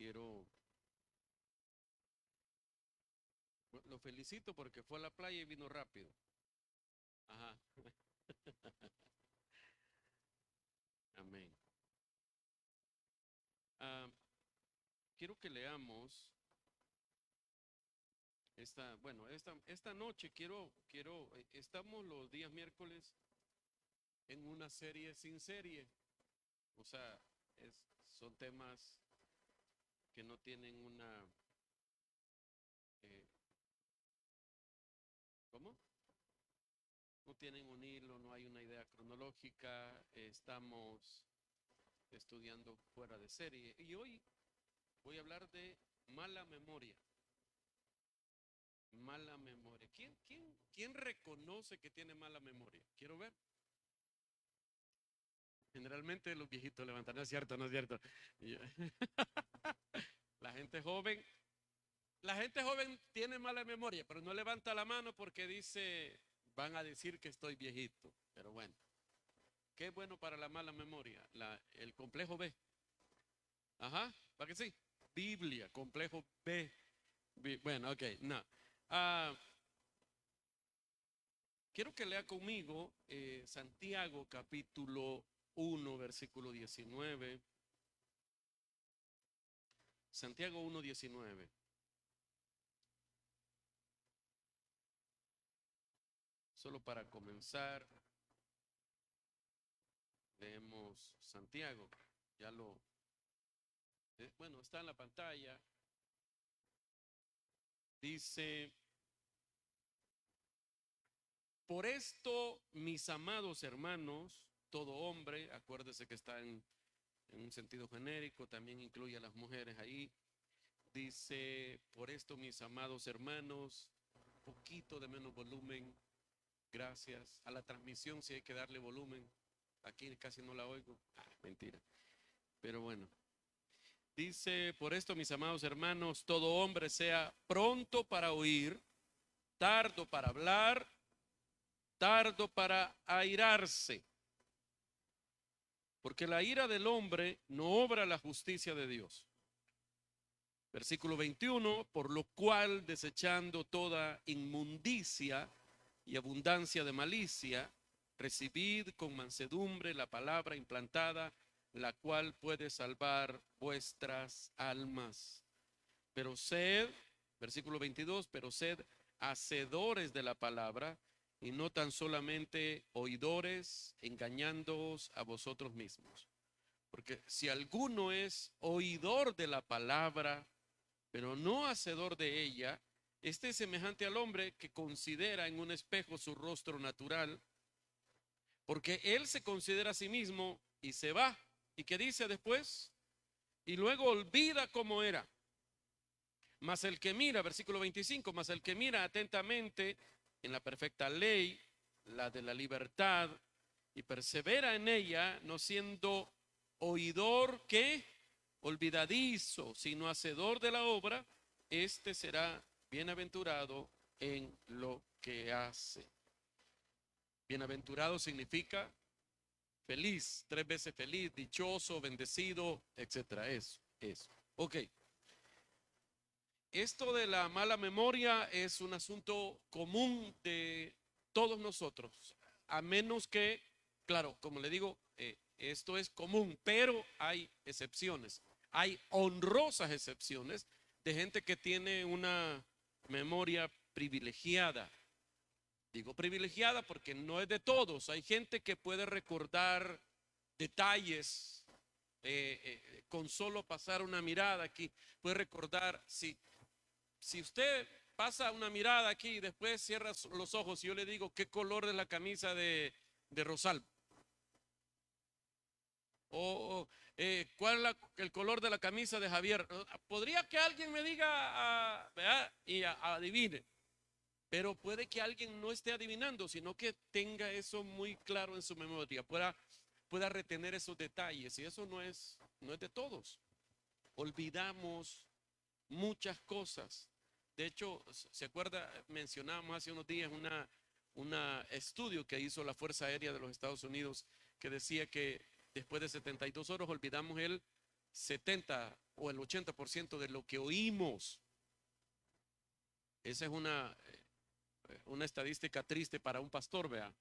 quiero, lo felicito porque fue a la playa y vino rápido. Ajá, amén. Ah, quiero que leamos esta noche estamos los días miércoles en una serie sin serie. O sea, son temas que no tienen eh, ¿cómo? No tienen un hilo, no hay una idea cronológica, estamos estudiando fuera de serie. Y hoy voy a hablar de mala memoria. Mala memoria. ¿Quién reconoce que tiene mala memoria? Quiero ver. Generalmente los viejitos levantan, no es cierto, no es cierto. La gente joven, la gente joven tiene mala memoria, pero no levanta la mano porque dice, van a decir que estoy viejito. Pero bueno, ¿qué es bueno para la mala memoria? El complejo B. Ajá, ¿para qué sí? Biblia, complejo B. Bueno, ok, no. Ah, quiero que lea conmigo Santiago capítulo 1, versículo 19. Santiago 1:19. Solo para comenzar, leemos Santiago. Ya bueno, está en la pantalla. Dice, por esto, mis amados hermanos, todo hombre, acuérdese que está en un sentido genérico, también incluye a las mujeres ahí. Dice, por esto, mis amados hermanos, poquito de menos volumen, gracias. A la transmisión si hay que darle volumen. Aquí casi no la oigo. Mentira. Pero bueno. Dice, por esto, mis amados hermanos, todo hombre sea pronto para oír, tardo para hablar, tardo para airarse, porque la ira del hombre no obra la justicia de Dios. Versículo 21, por lo cual, desechando toda inmundicia y abundancia de malicia, recibid con mansedumbre la palabra implantada, la cual puede salvar vuestras almas. Pero sed, versículo 22, pero sed hacedores de la palabra y no tan solamente oidores, engañándoos a vosotros mismos. Porque si alguno es oidor de la palabra, pero no hacedor de ella, este es semejante al hombre que considera en un espejo su rostro natural, porque él se considera a sí mismo y se va. ¿Y qué dice después? Y luego olvida cómo era. Mas el que mira, versículo 25, mas el que mira atentamente en la perfecta ley, la de la libertad, y persevera en ella, no siendo oidor que olvidadizo, sino hacedor de la obra, este será bienaventurado en lo que hace. Bienaventurado significa feliz, 3 veces feliz, dichoso, bendecido, etcétera. Eso. Ok. Esto de la mala memoria es un asunto común de todos nosotros, a menos que, claro, como le digo, esto es común, pero hay excepciones. Hay honrosas excepciones de gente que tiene una memoria privilegiada. Digo privilegiada porque no es de todos. Hay gente que puede recordar detalles con solo pasar una mirada aquí. Puede recordar, si usted pasa una mirada aquí y después cierra los ojos y yo le digo qué color es la camisa de Rosalba o cuál es el color de la camisa de Javier, podría que alguien me diga ¿verdad? Y adivine, pero puede que alguien no esté adivinando, sino que tenga eso muy claro en su memoria, pueda retener esos detalles, y eso no es de todos. Olvidamos muchas cosas. De hecho, ¿se acuerda? Mencionábamos hace unos días un estudio que hizo la Fuerza Aérea de los Estados Unidos que decía que después de 72 horas olvidamos el 70 o el 80% de lo que oímos. Esa es una estadística triste para un pastor, vea,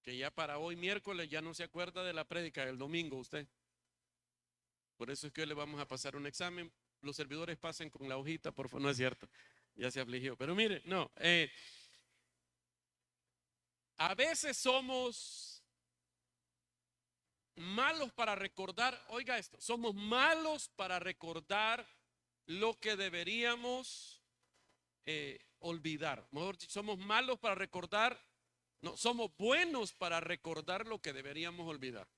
que ya para hoy miércoles ya no se acuerda de la prédica del domingo usted. Por eso es que hoy le vamos a pasar un examen. Los servidores pasen con la hojita, por favor. No es cierto, ya se afligió. Pero mire, no, a veces somos malos para recordar, oiga esto, somos malos para recordar lo que deberíamos olvidar. Mejor dicho, somos malos para recordar, no, somos buenos para recordar lo que deberíamos olvidar.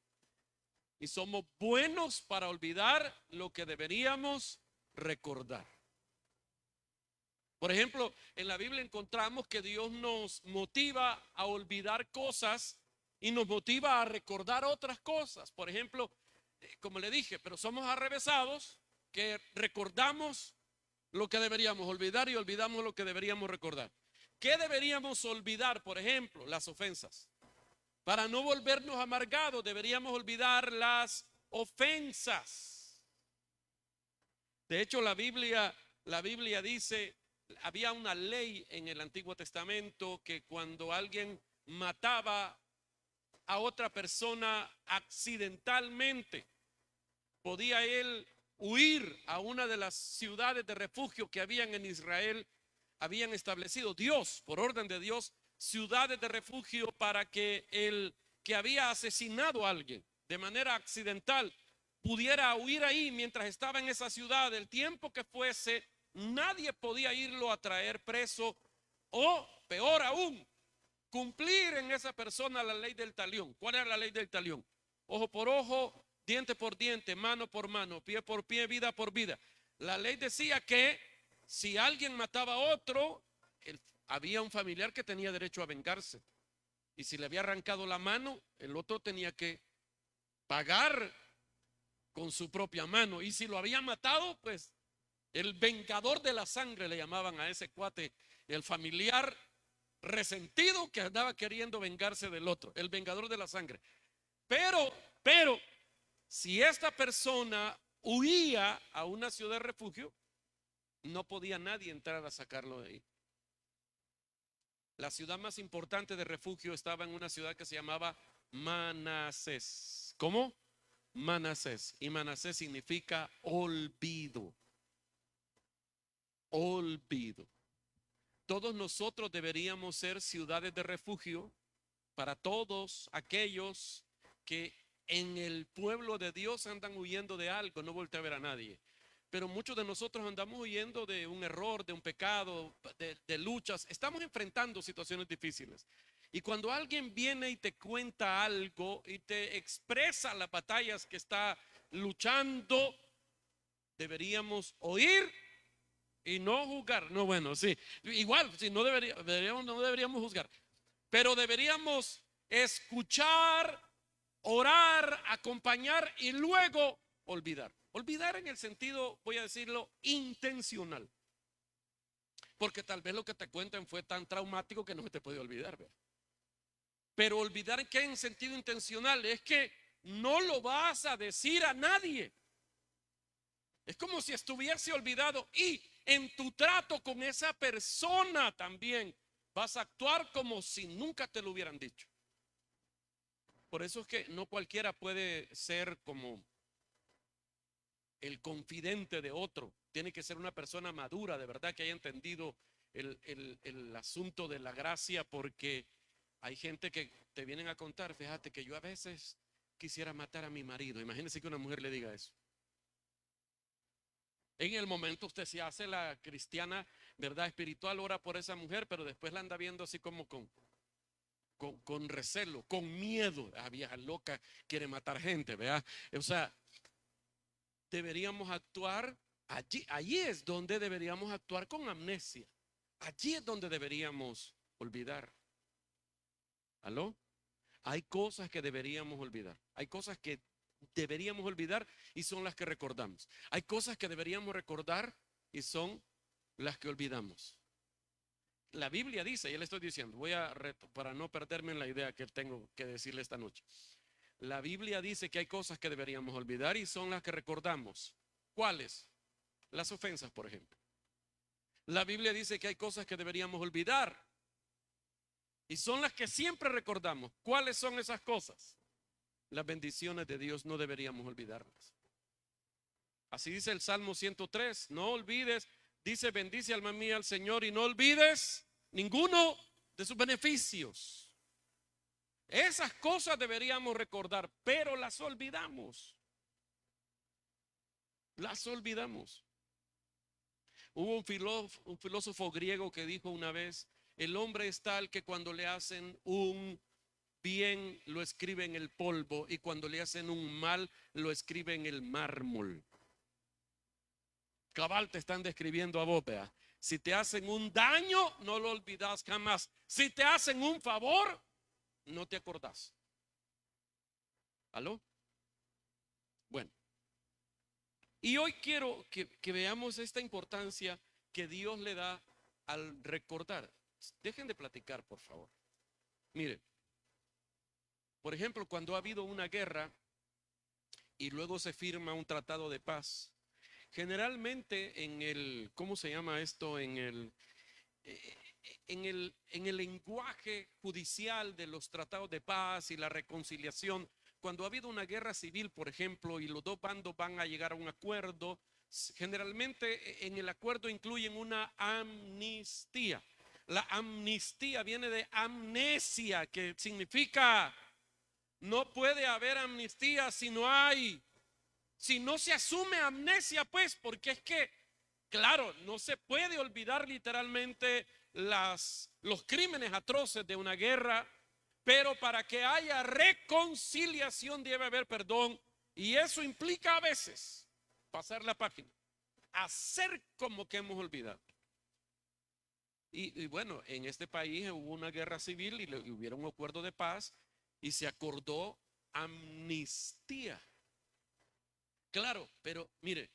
Y somos buenos para olvidar lo que deberíamos recordar. Por ejemplo, en la Biblia encontramos que Dios nos motiva a olvidar cosas y nos motiva a recordar otras cosas. Por ejemplo, como le dije, pero somos arrevesados que recordamos lo que deberíamos olvidar y olvidamos lo que deberíamos recordar. ¿Qué deberíamos olvidar? Por ejemplo, las ofensas. Para no volvernos amargados, deberíamos olvidar las ofensas. De hecho, la Biblia dice, había una ley en el Antiguo Testamento que cuando alguien mataba a otra persona accidentalmente, podía él huir a una de las ciudades de refugio que habían en Israel. Habían establecido Dios, por orden de Dios, ciudades de refugio para que el que había asesinado a alguien de manera accidental pudiera huir ahí mientras estaba en esa ciudad. El tiempo que fuese, nadie podía irlo a traer preso, o peor aún, cumplir en esa persona la ley del talión. ¿Cuál era la ley del talión? Ojo por ojo, diente por diente, mano por mano, pie por pie, vida por vida. La ley decía que si alguien mataba a otro, había un familiar que tenía derecho a vengarse. Y si le había arrancado la mano, el otro tenía que pagar con su propia mano. Y si lo había matado, pues el vengador de la sangre le llamaban a ese cuate, el familiar resentido que andaba queriendo vengarse del otro, el vengador de la sangre. Pero, si esta persona huía a una ciudad de refugio, no podía nadie entrar a sacarlo de ahí. La ciudad más importante de refugio estaba en una ciudad que se llamaba Manasés. ¿Cómo? Manasés. Y Manasés significa olvido. Olvido. Todos nosotros deberíamos ser ciudades de refugio para todos aquellos que en el pueblo de Dios andan huyendo de algo. No voltea a ver a nadie. Pero muchos de nosotros andamos huyendo de un error, de un pecado, de luchas. Estamos enfrentando situaciones difíciles. Y cuando alguien viene y te cuenta algo y te expresa las batallas que está luchando, deberíamos oír y no juzgar. No, bueno, sí. Igual, si no deberíamos juzgar. Pero deberíamos escuchar, orar, acompañar y luego olvidar. Olvidar en el sentido, voy a decirlo, intencional. Porque tal vez lo que te cuentan fue tan traumático que no te puede olvidar, ¿verdad? Pero olvidar que en sentido intencional es que no lo vas a decir a nadie. Es como si estuviese olvidado, y en tu trato con esa persona también vas a actuar como si nunca te lo hubieran dicho. Por eso es que no cualquiera puede ser como el confidente de otro. Tiene que ser una persona madura, de verdad, que haya entendido el asunto de la gracia, porque hay gente que te vienen a contar, fíjate que yo a veces quisiera matar a mi marido. Imagínense que una mujer le diga eso. En el momento usted se hace la cristiana, verdad, espiritual, ora por esa mujer, pero después la anda viendo así como con recelo, con miedo. Ah, vieja loca, quiere matar gente, ¿verdad? O sea, deberíamos actuar allí es donde deberíamos actuar con amnesia. Allí es donde deberíamos olvidar. ¿Aló? Hay cosas que deberíamos olvidar. Hay cosas que deberíamos olvidar y son las que recordamos. Hay cosas que deberíamos recordar y son las que olvidamos. La Biblia dice, ya le estoy diciendo, para no perderme en la idea que tengo que decirle esta noche. La Biblia dice que hay cosas que deberíamos olvidar y son las que recordamos. ¿Cuáles? Las ofensas, por ejemplo. La Biblia dice que hay cosas que deberíamos olvidar y son las que siempre recordamos. ¿Cuáles son esas cosas? Las bendiciones de Dios no deberíamos olvidarlas. Así dice el Salmo 103. No olvides, dice, bendice alma mía al Señor y no olvides ninguno de sus beneficios. Esas cosas deberíamos recordar, pero las olvidamos. Las olvidamos. Hubo un filósofo griego que dijo una vez: el hombre es tal que cuando le hacen un bien lo escribe en el polvo y cuando le hacen un mal lo escribe en el mármol. Cabal te están describiendo a vos, vea. Si te hacen un daño, no lo olvidas jamás. Si te hacen un favor, no te acordás. ¿Aló? Bueno. Y hoy quiero que veamos esta importancia que Dios le da al recordar. Dejen de platicar, por favor. Mire, por ejemplo, cuando ha habido una guerra y luego se firma un tratado de paz, generalmente en el, ¿cómo se llama esto? En el lenguaje judicial de los tratados de paz y la reconciliación, cuando ha habido una guerra civil, por ejemplo, y los dos bandos van a llegar a un acuerdo, generalmente en el acuerdo incluyen una amnistía. La amnistía viene de amnesia, que significa no puede haber amnistía si no se asume amnesia, pues, porque es que, claro, no se puede olvidar literalmente los crímenes atroces de una guerra, pero para que haya reconciliación debe haber perdón, y eso implica a veces pasar la página, hacer como que hemos olvidado. Y bueno, en este país hubo una guerra civil y hubiera un acuerdo de paz y se acordó amnistía. Claro, pero mire,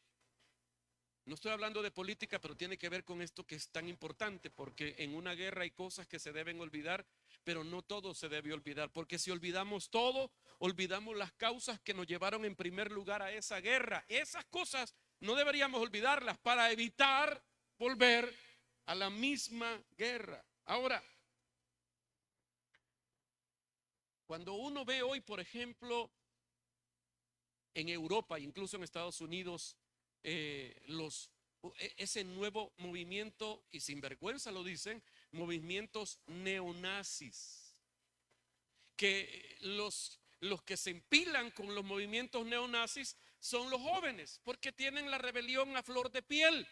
no estoy hablando de política, pero tiene que ver con esto que es tan importante, porque en una guerra hay cosas que se deben olvidar, pero no todo se debe olvidar, porque si olvidamos todo, olvidamos las causas que nos llevaron en primer lugar a esa guerra. Esas cosas no deberíamos olvidarlas para evitar volver a la misma guerra. Ahora, cuando uno ve hoy, por ejemplo, en Europa, incluso en Estados Unidos, ese nuevo movimiento, y sin vergüenza lo dicen, movimientos neonazis, que los que se empilan con los movimientos neonazis son los jóvenes, porque tienen la rebelión a flor de piel,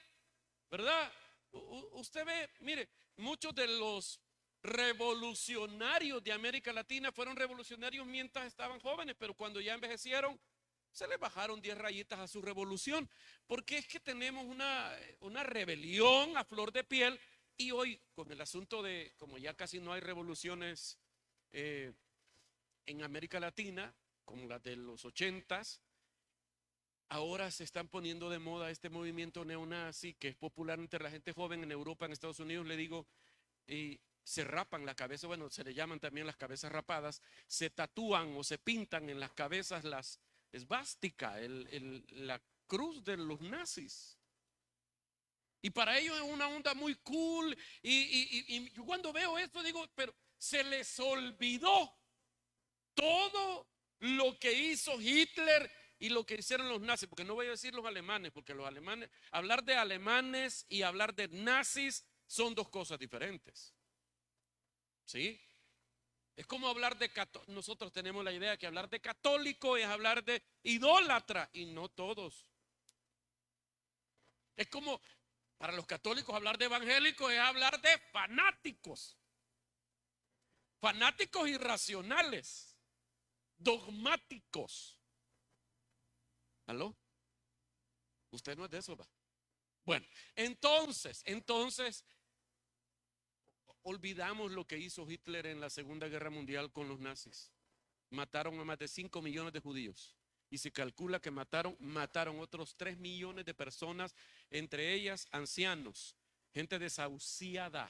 ¿verdad? Usted ve, mire, muchos de los revolucionarios de América Latina fueron revolucionarios mientras estaban jóvenes, pero cuando ya envejecieron, se les bajaron 10 rayitas a su revolución, porque es que tenemos una rebelión a flor de piel. Y hoy, con el asunto de, como ya casi no hay revoluciones en América Latina, como las de los 80s, ahora se están poniendo de moda este movimiento neonazi que es popular entre la gente joven en Europa, en Estados Unidos, le digo, y se rapan la cabeza, bueno, se le llaman también las cabezas rapadas, se tatúan o se pintan en las cabezas las esvástica, la cruz de los nazis. Y para ellos es una onda muy cool. Y yo cuando veo esto digo, pero se les olvidó todo lo que hizo Hitler y lo que hicieron los nazis, porque no voy a decir los alemanes, porque los alemanes, hablar de alemanes y hablar de nazis son dos cosas diferentes. ¿Sí? Es como hablar de católico. Nosotros tenemos la idea que hablar de católico es hablar de idólatra, y no todos. Es como para los católicos hablar de evangélicos es hablar de fanáticos. Fanáticos irracionales, dogmáticos. ¿Aló? Usted no es de eso, ¿va? Bueno, entonces olvidamos lo que hizo Hitler en la Segunda Guerra Mundial con los nazis. Mataron a más de 5 millones de judíos. Y se calcula que mataron otros 3 millones de personas, entre ellas ancianos, gente desahuciada,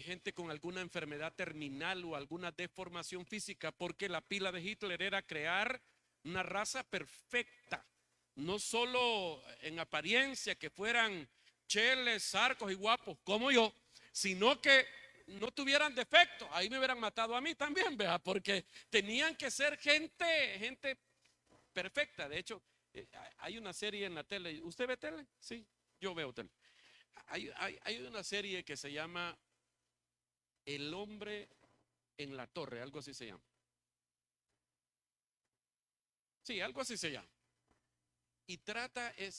gente con alguna enfermedad terminal o alguna deformación física, porque la pila de Hitler era crear una raza perfecta, no solo en apariencia, que fueran cheles, sarcos y guapos como yo, sino que no tuvieran defectos. Ahí me hubieran matado a mí también, vea, porque tenían que ser gente perfecta. De hecho, hay una serie en la tele. ¿Usted ve tele? Sí, yo veo tele. Hay una serie que se llama El hombre en la torre, algo así se llama. Sí, algo así se llama. Y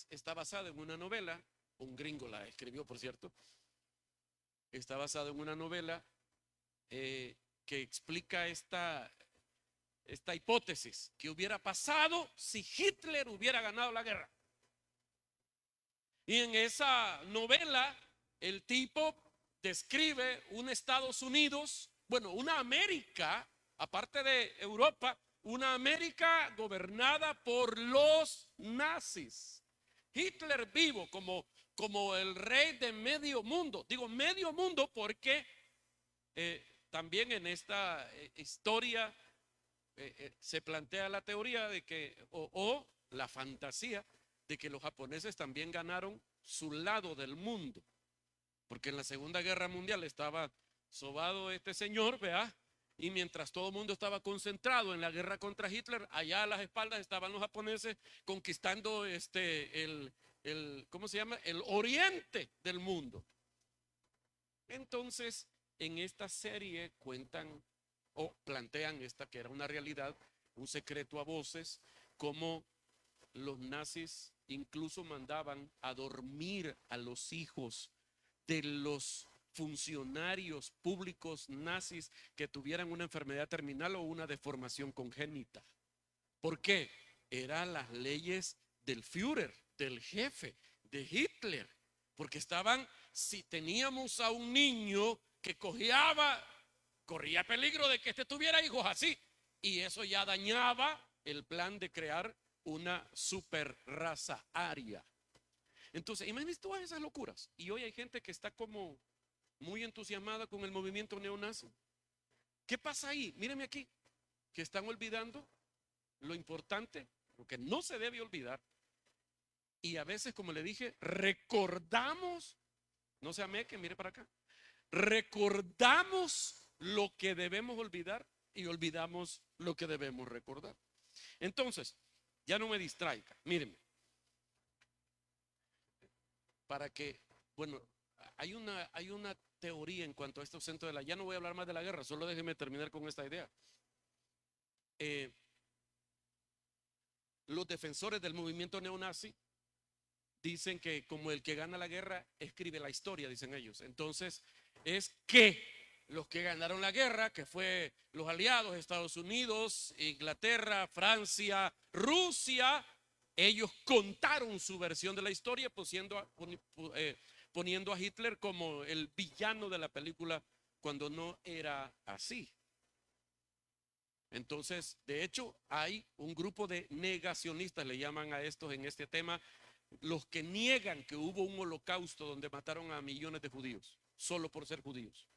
está basada en una novela, un gringo la escribió, por cierto. Está basada en una novela que explica esta hipótesis que hubiera pasado si Hitler hubiera ganado la guerra. Y en esa novela el tipo describe un Estados Unidos, bueno, una América, aparte de Europa, una América gobernada por los nazis. Hitler vivo como el rey de medio mundo. Digo medio mundo porque también en esta historia se plantea la teoría de que, o la fantasía de que los japoneses también ganaron su lado del mundo, porque en la Segunda Guerra Mundial estaba sobado este señor, vea, y mientras todo el mundo estaba concentrado en la guerra contra Hitler, allá a las espaldas estaban los japoneses conquistando ¿cómo se llama? El oriente del mundo. Entonces, en esta serie cuentan o plantean esta que era una realidad, un secreto a voces, como los nazis incluso mandaban a dormir a los hijos de los funcionarios públicos nazis que tuvieran una enfermedad terminal o una deformación congénita. ¿Por qué? Eran las leyes del Führer, del jefe, de Hitler, porque si teníamos a un niño que corría peligro de que este tuviera hijos así, y eso ya dañaba el plan de crear una super raza aria. Entonces, imagínense todas esas locuras. Y hoy hay gente que está como muy entusiasmada con el movimiento neonazi. ¿Qué pasa ahí? Mírenme aquí, que están olvidando lo importante, lo que no se debe olvidar. Y a veces, como le dije, recordamos, no se ameque, mire para acá, recordamos lo que debemos olvidar y olvidamos lo que debemos recordar. Entonces, ya no me distraiga, mírenme. Para que, bueno, hay una teoría en cuanto a estos centros de ya no voy a hablar más de la guerra, solo déjeme terminar con esta idea. Los defensores del movimiento neonazi dicen que como el que gana la guerra escribe la historia, dicen ellos. Entonces es que los que ganaron la guerra, que fue los aliados, Estados Unidos, Inglaterra, Francia, Rusia, ellos contaron su versión de la historia poniendo a Hitler como el villano de la película cuando no era así. Entonces, de hecho, hay un grupo de negacionistas, le llaman a estos en este tema, los que niegan que hubo un holocausto donde mataron a millones de judíos, solo por ser judíos.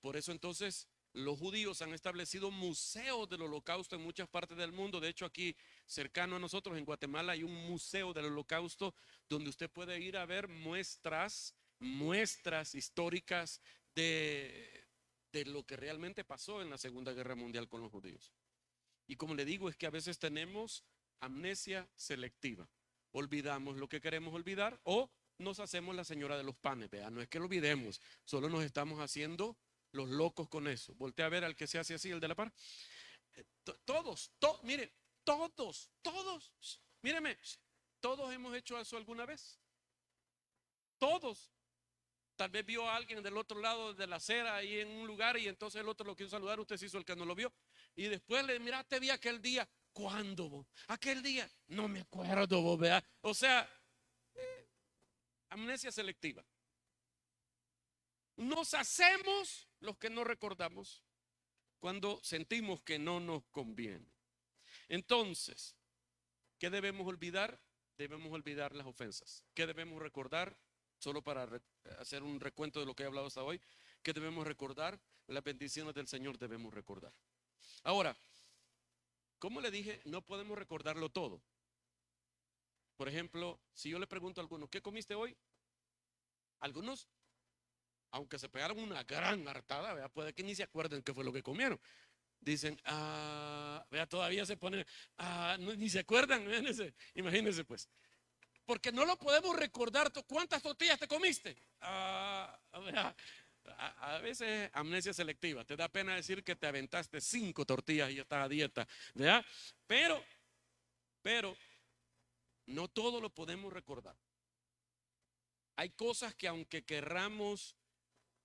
Por eso entonces los judíos han establecido museos del holocausto en muchas partes del mundo. De hecho, aquí cercano a nosotros en Guatemala hay un museo del holocausto donde usted puede ir a ver muestras históricas de lo que realmente pasó en la Segunda Guerra Mundial con los judíos. Y como le digo, es que a veces tenemos amnesia selectiva. Olvidamos lo que queremos olvidar o nos hacemos la señora de los panes. Vea, no es que lo olvidemos, solo nos estamos haciendo los locos con eso. Voltea a ver al que se hace así, el de la par. Miren, míreme, todos hemos hecho eso alguna vez. Todos. Tal vez vio a alguien del otro lado de la acera ahí en un lugar y entonces el otro lo quiso saludar, usted se hizo el que no lo vio. Y después mira, te vi aquel día. ¿Cuándo vos? Aquel día, no me acuerdo vos, vea. O sea, amnesia selectiva. Nos hacemos los que no recordamos cuando sentimos que no nos conviene. Entonces, ¿qué debemos olvidar? Debemos olvidar las ofensas. ¿Qué debemos recordar? Solo para hacer un recuento de lo que he hablado hasta hoy. ¿Qué debemos recordar? Las bendiciones del Señor debemos recordar. Ahora, como le dije, no podemos recordarlo todo. Por ejemplo, si yo le pregunto a algunos, ¿qué comiste hoy? Algunos, aunque se pegaron una gran hartada, ¿verdad? Puede que ni se acuerden qué fue lo que comieron. Dicen, vea, todavía se ponen, no, ni se acuerdan, imagínense pues. Porque no lo podemos recordar. ¿Cuántas tortillas te comiste? A veces amnesia selectiva. Te da pena decir que te aventaste 5 tortillas y ya estás a dieta, ¿verdad? Pero, no todo lo podemos recordar. Hay cosas que aunque querramos,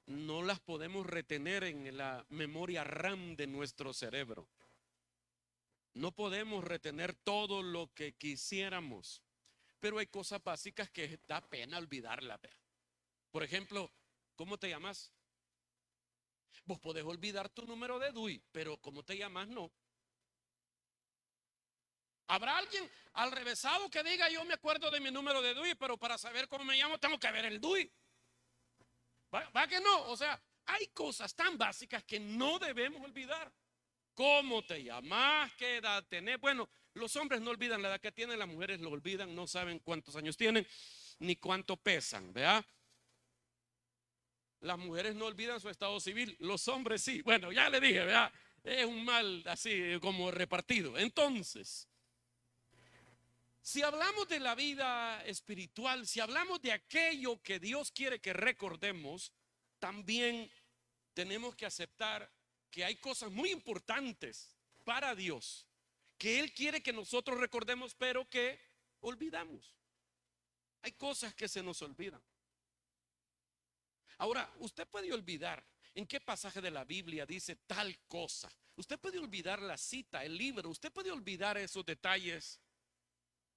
no las podemos retener en la memoria RAM de nuestro cerebro. No podemos retener todo lo que quisiéramos, pero hay cosas básicas que da pena olvidarlas. Por ejemplo, ¿cómo te llamas? Vos podés olvidar tu número de DUI, pero ¿cómo te llamas? No. ¿Habrá alguien al revésado que diga yo me acuerdo de mi número de DUI, pero para saber cómo me llamo tengo que ver el DUI? ¿Va que no? O sea, hay cosas tan básicas que no debemos olvidar. ¿Cómo te llamas? ¿Qué edad tenés? Bueno, los hombres no olvidan la edad que tienen, las mujeres lo olvidan, no saben cuántos años tienen ni cuánto pesan, ¿verdad? Las mujeres no olvidan su estado civil, los hombres sí. Bueno, ya le dije, ¿verdad? Es un mal así como repartido. Entonces, si hablamos de la vida espiritual, si hablamos de aquello que Dios quiere que recordemos, también tenemos que aceptar que hay cosas muy importantes para Dios que Él quiere que nosotros recordemos, pero que olvidamos. Hay cosas que se nos olvidan. Ahora, usted puede olvidar en qué pasaje de la Biblia dice tal cosa. Usted puede olvidar la cita, el libro. Usted puede olvidar esos detalles.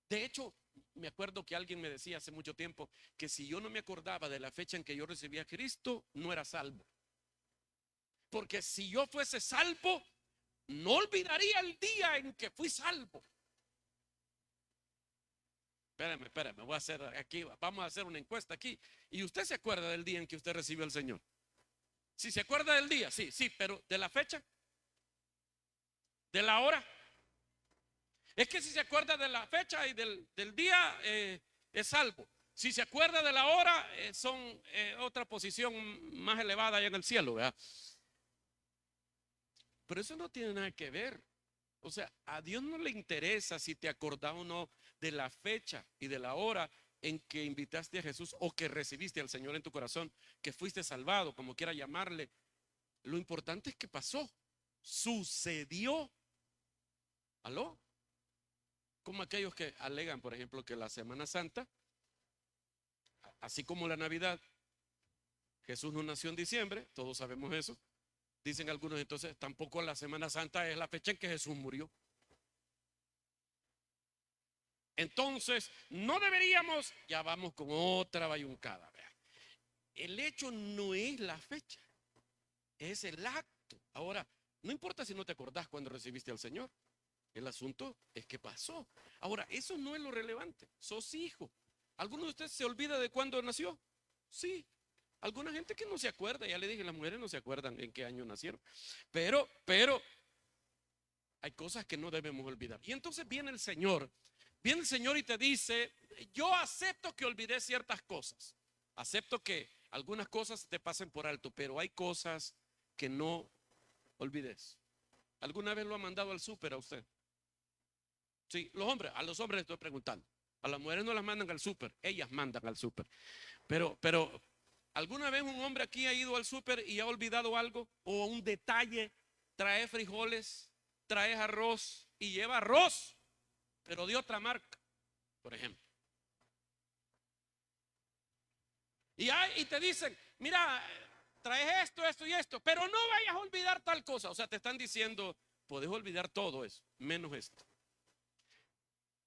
De hecho, me acuerdo que alguien me decía hace mucho tiempo que si yo no me acordaba de la fecha en que yo recibí a Cristo, no era salvo. Porque si yo fuese salvo, no olvidaría el día en que fui salvo. Espérame, voy a hacer aquí, vamos a hacer una encuesta aquí. ¿Y usted se acuerda del día en que usted recibió al Señor? Si se acuerda del día, sí, pero ¿de la fecha? ¿De la hora? Es que si se acuerda de la fecha y del día, es salvo. Si se acuerda de la hora, son otra posición más elevada allá en el cielo, ¿verdad? Pero eso no tiene nada que ver. O sea, a Dios no le interesa si te acordás o no de la fecha y de la hora en que invitaste a Jesús o que recibiste al Señor en tu corazón, que fuiste salvado, como quiera llamarle. Lo importante es que pasó, sucedió. ¿Aló? Como aquellos que alegan, por ejemplo, que la Semana Santa, así como la Navidad, Jesús no nació en diciembre, todos sabemos eso. Dicen algunos entonces, tampoco la Semana Santa es la fecha en que Jesús murió. Entonces, no deberíamos, ya vamos con otra bayuncada. Vea. El hecho no es la fecha, es el acto. Ahora, no importa si no te acordás cuando recibiste al Señor, el asunto es que pasó. Ahora, eso no es lo relevante, sos hijo. ¿Alguno de ustedes se olvida de cuándo nació? Sí. Alguna gente que no se acuerda, ya le dije, las mujeres no se acuerdan en qué año nacieron. Pero hay cosas que no debemos olvidar. Y entonces viene el Señor y te dice, yo acepto que olvidé ciertas cosas. Acepto que algunas cosas te pasen por alto, pero hay cosas que no olvides. ¿Alguna vez lo ha mandado al súper a usted? Sí, a los hombres estoy preguntando. A las mujeres no las mandan al súper, ellas mandan al súper. Pero, ¿alguna vez un hombre aquí ha ido al súper y ha olvidado algo? O un detalle, trae frijoles, trae arroz y lleva arroz, pero de otra marca, por ejemplo. Y te dicen, mira, traes esto y esto, pero no vayas a olvidar tal cosa. O sea, te están diciendo, puedes olvidar todo eso, menos esto.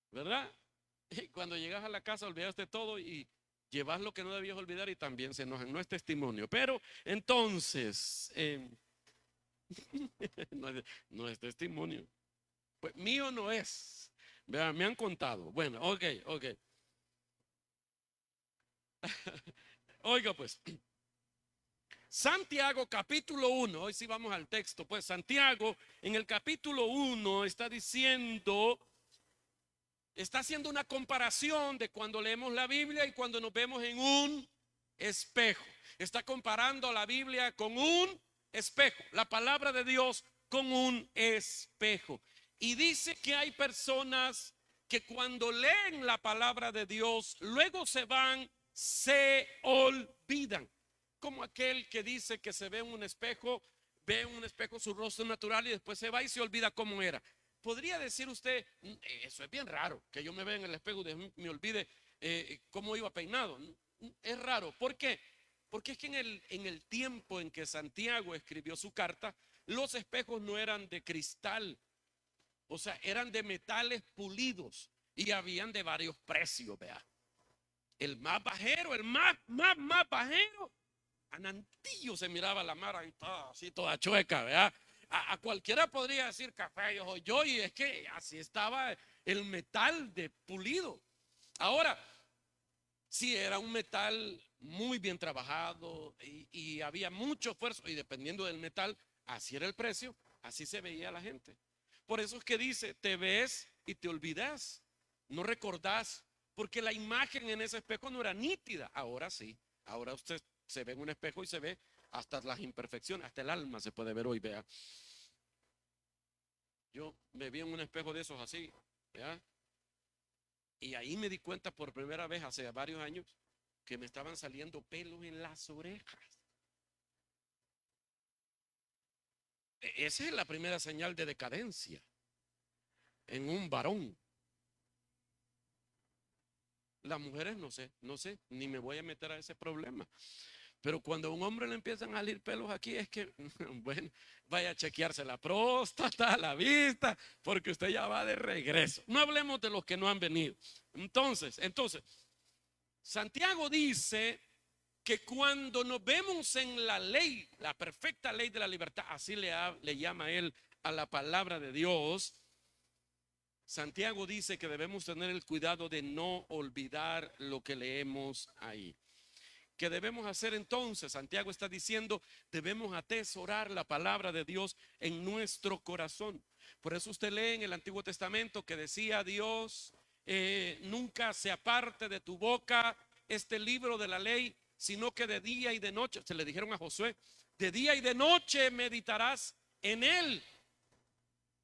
¿Verdad? Y cuando llegas a la casa olvidaste todo y llevas lo que no debías olvidar y también se enojan. No es testimonio. Pero entonces, no es testimonio. Pues mío no es. Vean, me han contado. Bueno, ok. Oiga pues, Santiago capítulo 1, hoy sí vamos al texto, pues Santiago en el capítulo 1 está diciendo, está haciendo una comparación de cuando leemos la Biblia y cuando nos vemos en un espejo. Está comparando la Biblia con un espejo, la palabra de Dios con un espejo. Y dice que hay personas que cuando leen la palabra de Dios, luego se olvidan. Como aquel que dice que se ve en un espejo, ve en un espejo su rostro natural y después se va y se olvida cómo era. Podría decir usted, eso es bien raro, que yo me vea en el espejo y me olvide cómo iba peinado. Es raro. ¿Por qué? Porque es que en el tiempo en que Santiago escribió su carta, los espejos no eran de cristal, o sea, eran de metales pulidos y habían de varios precios, vea. El más bajero, el más bajero, Anantillo se miraba la mar ahí toda, así toda chueca, ¿verdad? A cualquiera podría decir café yo, y es que así estaba el metal de pulido. Ahora, si era un metal muy bien trabajado y había mucho esfuerzo, y dependiendo del metal, así era el precio, así se veía la gente. Por eso es que dice, te ves y te olvidas, no recordás, porque la imagen en ese espejo no era nítida. Ahora sí, ahora usted se ve en un espejo y se ve hasta las imperfecciones, hasta el alma se puede ver hoy, vea. Yo me vi en un espejo de esos así, vea. Y ahí me di cuenta por primera vez hace varios años que me estaban saliendo pelos en las orejas. Esa es la primera señal de decadencia en un varón. Las mujeres no sé, ni me voy a meter a ese problema. Pero cuando a un hombre le empiezan a salir pelos aquí, es que, bueno, vaya a chequearse la próstata, la vista, porque usted ya va de regreso. No hablemos de los que no han venido. Entonces, Santiago dice que cuando nos vemos en la ley, la perfecta ley de la libertad, así le llama él a la palabra de Dios, Santiago dice que debemos tener el cuidado de no olvidar lo que leemos ahí. ¿Qué debemos hacer entonces? Santiago está diciendo, debemos atesorar la palabra de Dios en nuestro corazón. Por eso usted lee en el Antiguo Testamento que decía Dios, nunca se aparte de tu boca este libro de la ley, sino que de día y de noche, se le dijeron a Josué, de día y de noche meditarás en él.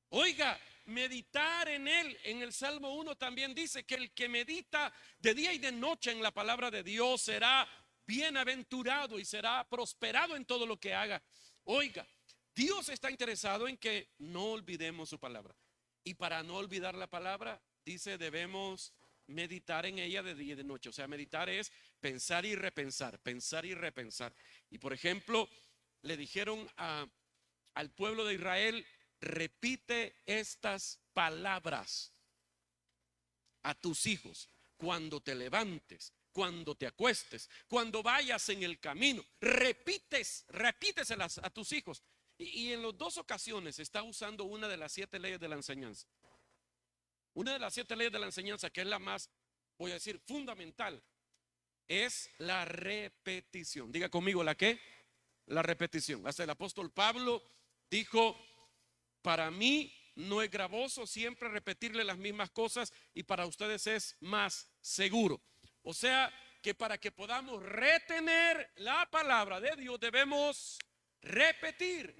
Oiga, meditar en él. En el Salmo 1 también dice que el que medita de día y de noche en la palabra de Dios será bienaventurado y será prosperado en todo lo que haga. Oiga, Dios está interesado en que no olvidemos su palabra. Y para no olvidar la palabra, dice, debemos meditar en ella de día y de noche. O sea, meditar es pensar y repensar, pensar y repensar. Y por ejemplo, le dijeron al pueblo de Israel, repite estas palabras a tus hijos cuando te levantes, cuando te acuestes, cuando vayas en el camino. Repíteselas a tus hijos. Y en las dos ocasiones está usando una de las 7 leyes de la enseñanza. Una de las 7 leyes de la enseñanza, que es la más, voy a decir, fundamental, es la repetición. Diga conmigo, ¿la qué? La repetición. Hasta el apóstol Pablo dijo, para mí no es gravoso siempre repetirle las mismas cosas y para ustedes es más seguro. O sea que para que podamos retener la palabra de Dios debemos repetir.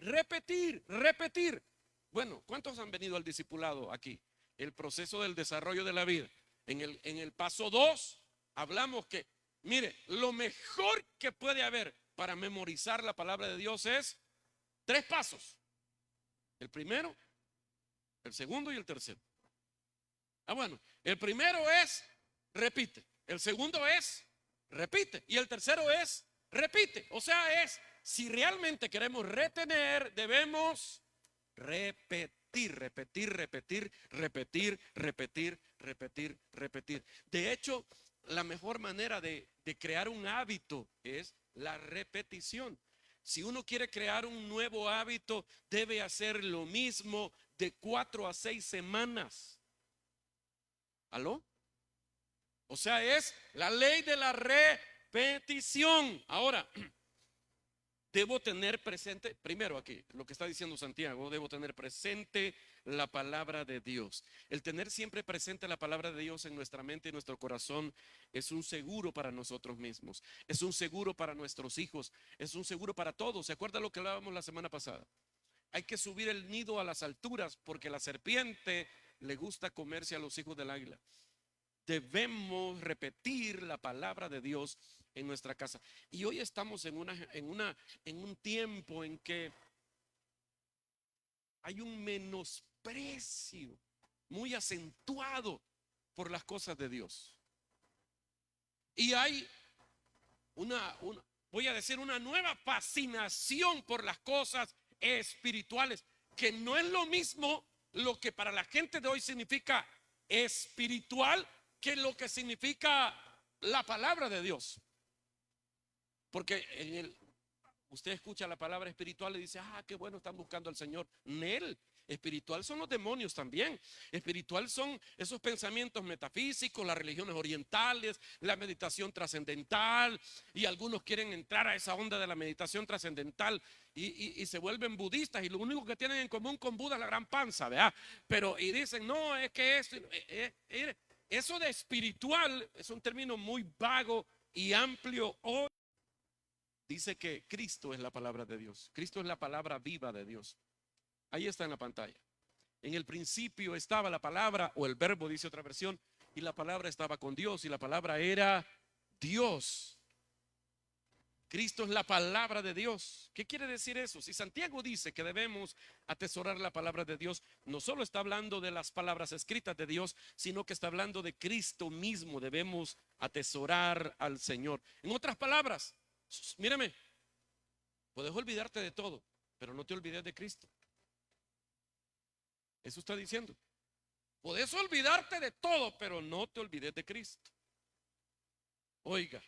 Bueno, ¿cuántos han venido al discipulado aquí? El proceso del desarrollo de la vida. En el paso 2 hablamos que, mire, lo mejor que puede haber para memorizar la palabra de Dios es 3 pasos. El primero, el segundo y el tercero. Bueno, el primero es repite, el segundo es repite y el tercero es repite. O sea, si realmente queremos retener, debemos repetir. De hecho, la mejor manera de crear un hábito es la repetición. Si uno quiere crear un nuevo hábito, debe hacer lo mismo de 4 a 6 semanas. ¿Aló? O sea, es la ley de la repetición. Ahora, Debo tener presente, primero aquí, lo que está diciendo Santiago, debo tener presente la palabra de Dios. El tener siempre presente la palabra de Dios en nuestra mente y nuestro corazón es un seguro para nosotros mismos, es un seguro para nuestros hijos, es un seguro para todos. ¿Se acuerda lo que hablábamos la semana pasada? Hay que subir el nido a las alturas porque la serpiente le gusta comerse a los hijos del águila. Debemos repetir la palabra de Dios en nuestra casa. Y hoy estamos en un tiempo en que hay un menosprecio muy acentuado por las cosas de Dios. Y hay voy a decir, una nueva fascinación por las cosas espirituales, que no es lo mismo lo que para la gente de hoy significa espiritual que lo que significa la palabra de Dios. Porque usted escucha la palabra espiritual y dice, qué bueno, están buscando al Señor. Nel, espiritual son los demonios también. Espiritual son esos pensamientos metafísicos, las religiones orientales, la meditación trascendental. Y algunos quieren entrar a esa onda de la meditación trascendental y se vuelven budistas. Y lo único que tienen en común con Buda es la gran panza, ¿verdad? Pero y dicen, no, es que eso de espiritual es un término muy vago y amplio hoy. Dice que Cristo es la palabra de Dios. Cristo es la palabra viva de Dios. Ahí está en la pantalla. En el principio estaba la palabra, o el verbo, dice otra versión, y la palabra estaba con Dios, y la palabra era Dios. Cristo es la palabra de Dios. ¿Qué quiere decir eso? Si Santiago dice que debemos atesorar la palabra de Dios, no solo está hablando de las palabras escritas de Dios, sino que está hablando de Cristo mismo. Debemos atesorar al Señor. En otras palabras, mírame, puedes olvidarte de todo, pero no te olvides de Cristo. Eso está diciendo. Puedes olvidarte de todo, pero no te olvides de Cristo. Oiga,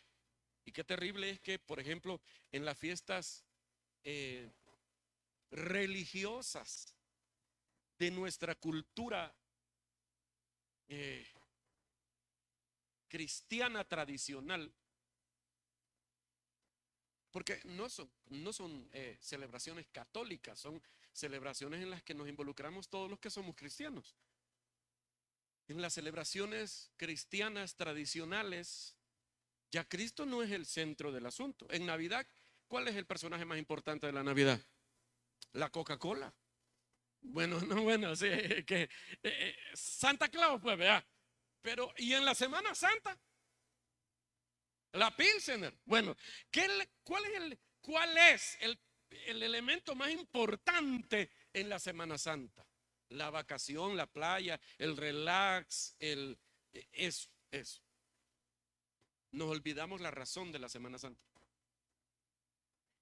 y qué terrible es que, por ejemplo, en las fiestas religiosas de nuestra cultura cristiana tradicional, porque no son celebraciones católicas, son celebraciones en las que nos involucramos todos los que somos cristianos. En las celebraciones cristianas tradicionales, ya Cristo no es el centro del asunto. En Navidad, ¿cuál es el personaje más importante de la Navidad? La Coca-Cola. Bueno, no, bueno, sí, que Santa Claus, pues, vea. Pero, ¿y en la Semana Santa? La Pilsener. Bueno, ¿cuál es el elemento más importante en la Semana Santa? La vacación, la playa, el relax, eso. Nos olvidamos la razón de la Semana Santa.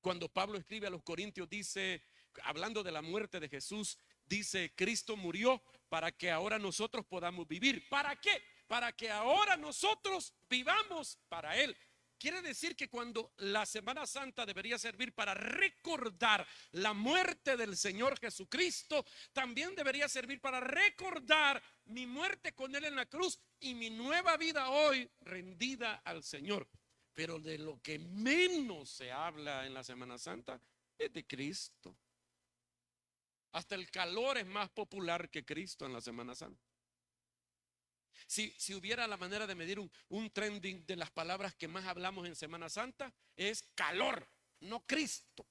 Cuando Pablo escribe a los Corintios, dice, hablando de la muerte de Jesús, dice, Cristo murió para que ahora nosotros podamos vivir. ¿Para qué? Para que ahora nosotros vivamos para Él. Quiere decir que cuando la Semana Santa debería servir para recordar la muerte del Señor Jesucristo, también debería servir para recordar mi muerte con Él en la cruz y mi nueva vida hoy rendida al Señor. Pero de lo que menos se habla en la Semana Santa es de Cristo. Hasta el calor es más popular que Cristo en la Semana Santa. Si hubiera la manera de medir un trending de las palabras que más hablamos en Semana Santa, es calor, no Cristo.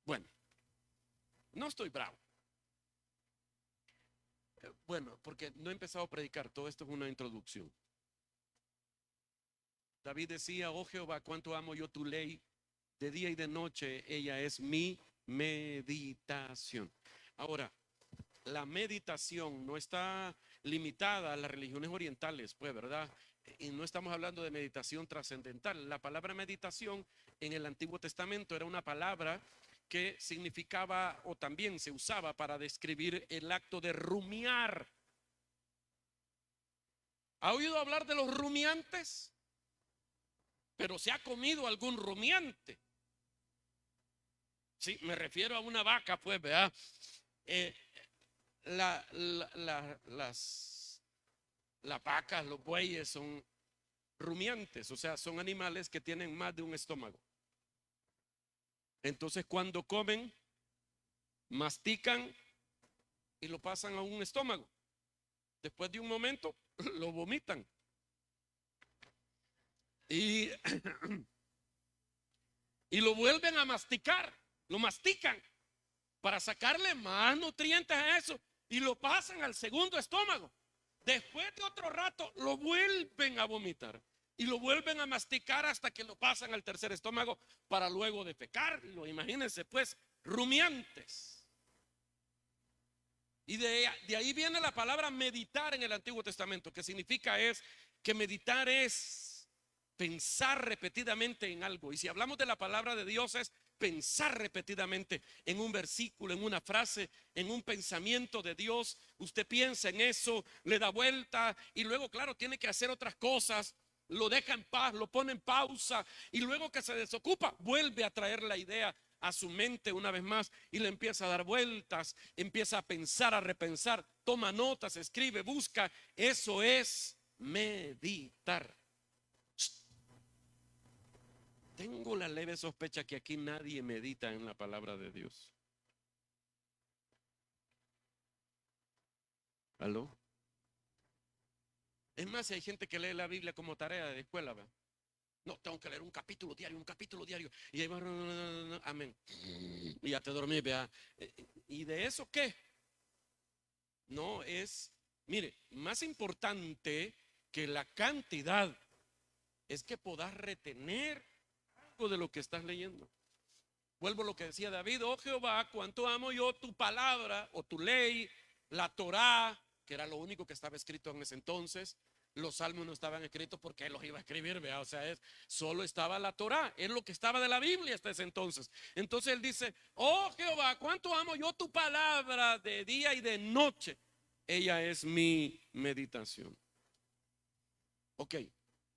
Bueno, no estoy bravo. Bueno, porque no he empezado a predicar, todo esto es una introducción. David decía, oh Jehová, cuánto amo yo tu ley, de día y de noche ella es mi meditación. Ahora, la meditación no está limitada a las religiones orientales, pues, ¿verdad? Y no estamos hablando de meditación trascendental. La palabra meditación en el Antiguo Testamento era una palabra que significaba o también se usaba para describir el acto de rumiar. ¿Ha oído hablar de los rumiantes? Pero ¿se ha comido algún rumiante? Sí, me refiero a una vaca, pues, ¿verdad? Las vacas, los bueyes son rumiantes, o sea, son animales que tienen más de un estómago. Entonces cuando comen, mastican y lo pasan a un estómago. Después de un momento lo vomitan. Y, y lo vuelven a masticar, lo mastican para sacarle más nutrientes a eso y lo pasan al segundo estómago. Después de otro rato lo vuelven a vomitar y lo vuelven a masticar hasta que lo pasan al tercer estómago para luego defecarlo. Imagínense pues, rumiantes. Y de ahí viene la palabra meditar en el Antiguo Testamento, que significa que meditar es pensar repetidamente en algo. Y si hablamos de la palabra de Dios, es pensar repetidamente en un versículo, en una frase, en un pensamiento de Dios. Usted piensa en eso, le da vuelta y luego, claro, tiene que hacer otras cosas. Lo deja en paz, lo pone en pausa y luego que se desocupa, vuelve a traer la idea a su mente una vez más y le empieza a dar vueltas, empieza a pensar, a repensar, toma notas, escribe, busca. Eso es meditar. Tengo la leve sospecha que aquí nadie medita en la palabra de Dios. ¿Aló? Es más, si hay gente que lee la Biblia como tarea de escuela, ¿verdad? No, tengo que leer un capítulo diario, un capítulo diario. Y ahí va, amén. Y ya te dormí, vea. ¿Y de eso qué? No es, mire, más importante que la cantidad es que puedas retener algo de lo que estás leyendo. Vuelvo a lo que decía David: oh Jehová, cuánto amo yo tu palabra o tu ley, la Torá, que era lo único que estaba escrito en ese entonces. Los salmos no estaban escritos porque él los iba a escribir, ¿vea? O sea, solo estaba la Torá, es lo que estaba de la Biblia hasta ese entonces. Entonces él dice: oh Jehová, cuánto amo yo tu palabra de día y de noche. Ella es mi meditación. Ok,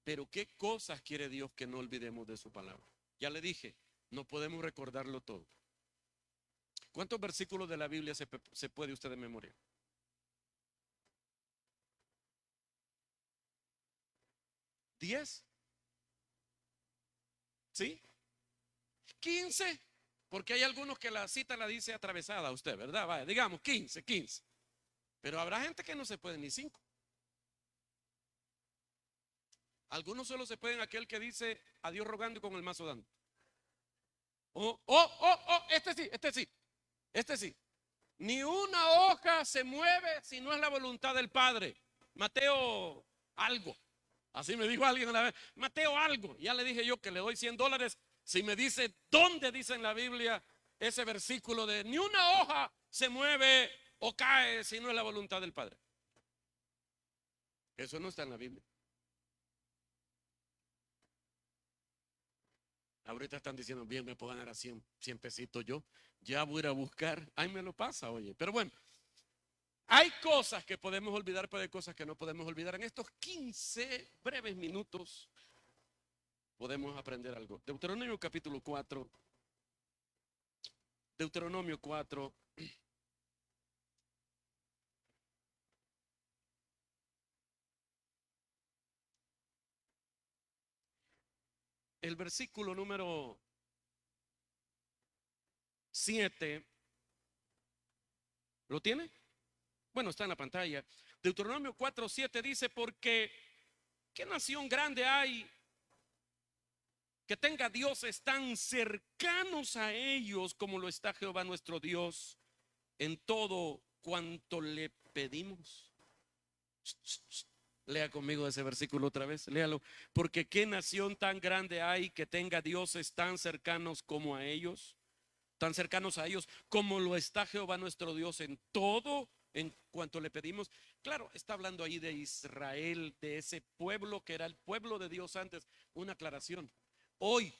pero ¿qué cosas quiere Dios que no olvidemos de su palabra? Ya le dije, no podemos recordarlo todo. ¿Cuántos versículos de la Biblia se puede usted de memoria? ¿10? ¿Sí? ¿15? Porque hay algunos que la cita la dice atravesada a usted, ¿verdad? Vaya, digamos 15. Pero habrá gente que no se puede ni 5. Algunos solo se pueden aquel que dice a Dios rogando y con el mazo dando. Este sí. Ni una hoja se mueve si no es la voluntad del Padre. Mateo algo. Así me dijo alguien una vez: Mateo algo. Ya le dije yo que le doy $100 si me dice dónde dice en la Biblia ese versículo de ni una hoja se mueve o cae si no es la voluntad del Padre. Eso no está en la Biblia. Ahorita están diciendo: bien, me puedo ganar a 100 pesitos yo. Ya voy a ir a buscar. Ay, me lo pasa, oye. Pero bueno, hay cosas que podemos olvidar, pero hay cosas que no podemos olvidar. En estos 15 breves minutos podemos aprender algo. Deuteronomio capítulo 4. Deuteronomio 4. El versículo número 7. ¿Lo tiene? Bueno, está en la pantalla. Deuteronomio 4:7 dice: porque ¿qué nación grande hay que tenga dioses tan cercanos a ellos como lo está Jehová nuestro Dios en todo cuanto le pedimos? Lea conmigo ese versículo otra vez, léalo. Porque ¿qué nación tan grande hay que tenga dioses tan cercanos como a ellos? Tan cercanos a ellos como lo está Jehová nuestro Dios en todo en cuanto le pedimos. Claro, está hablando ahí de Israel, de ese pueblo que era el pueblo de Dios antes. Una aclaración: hoy,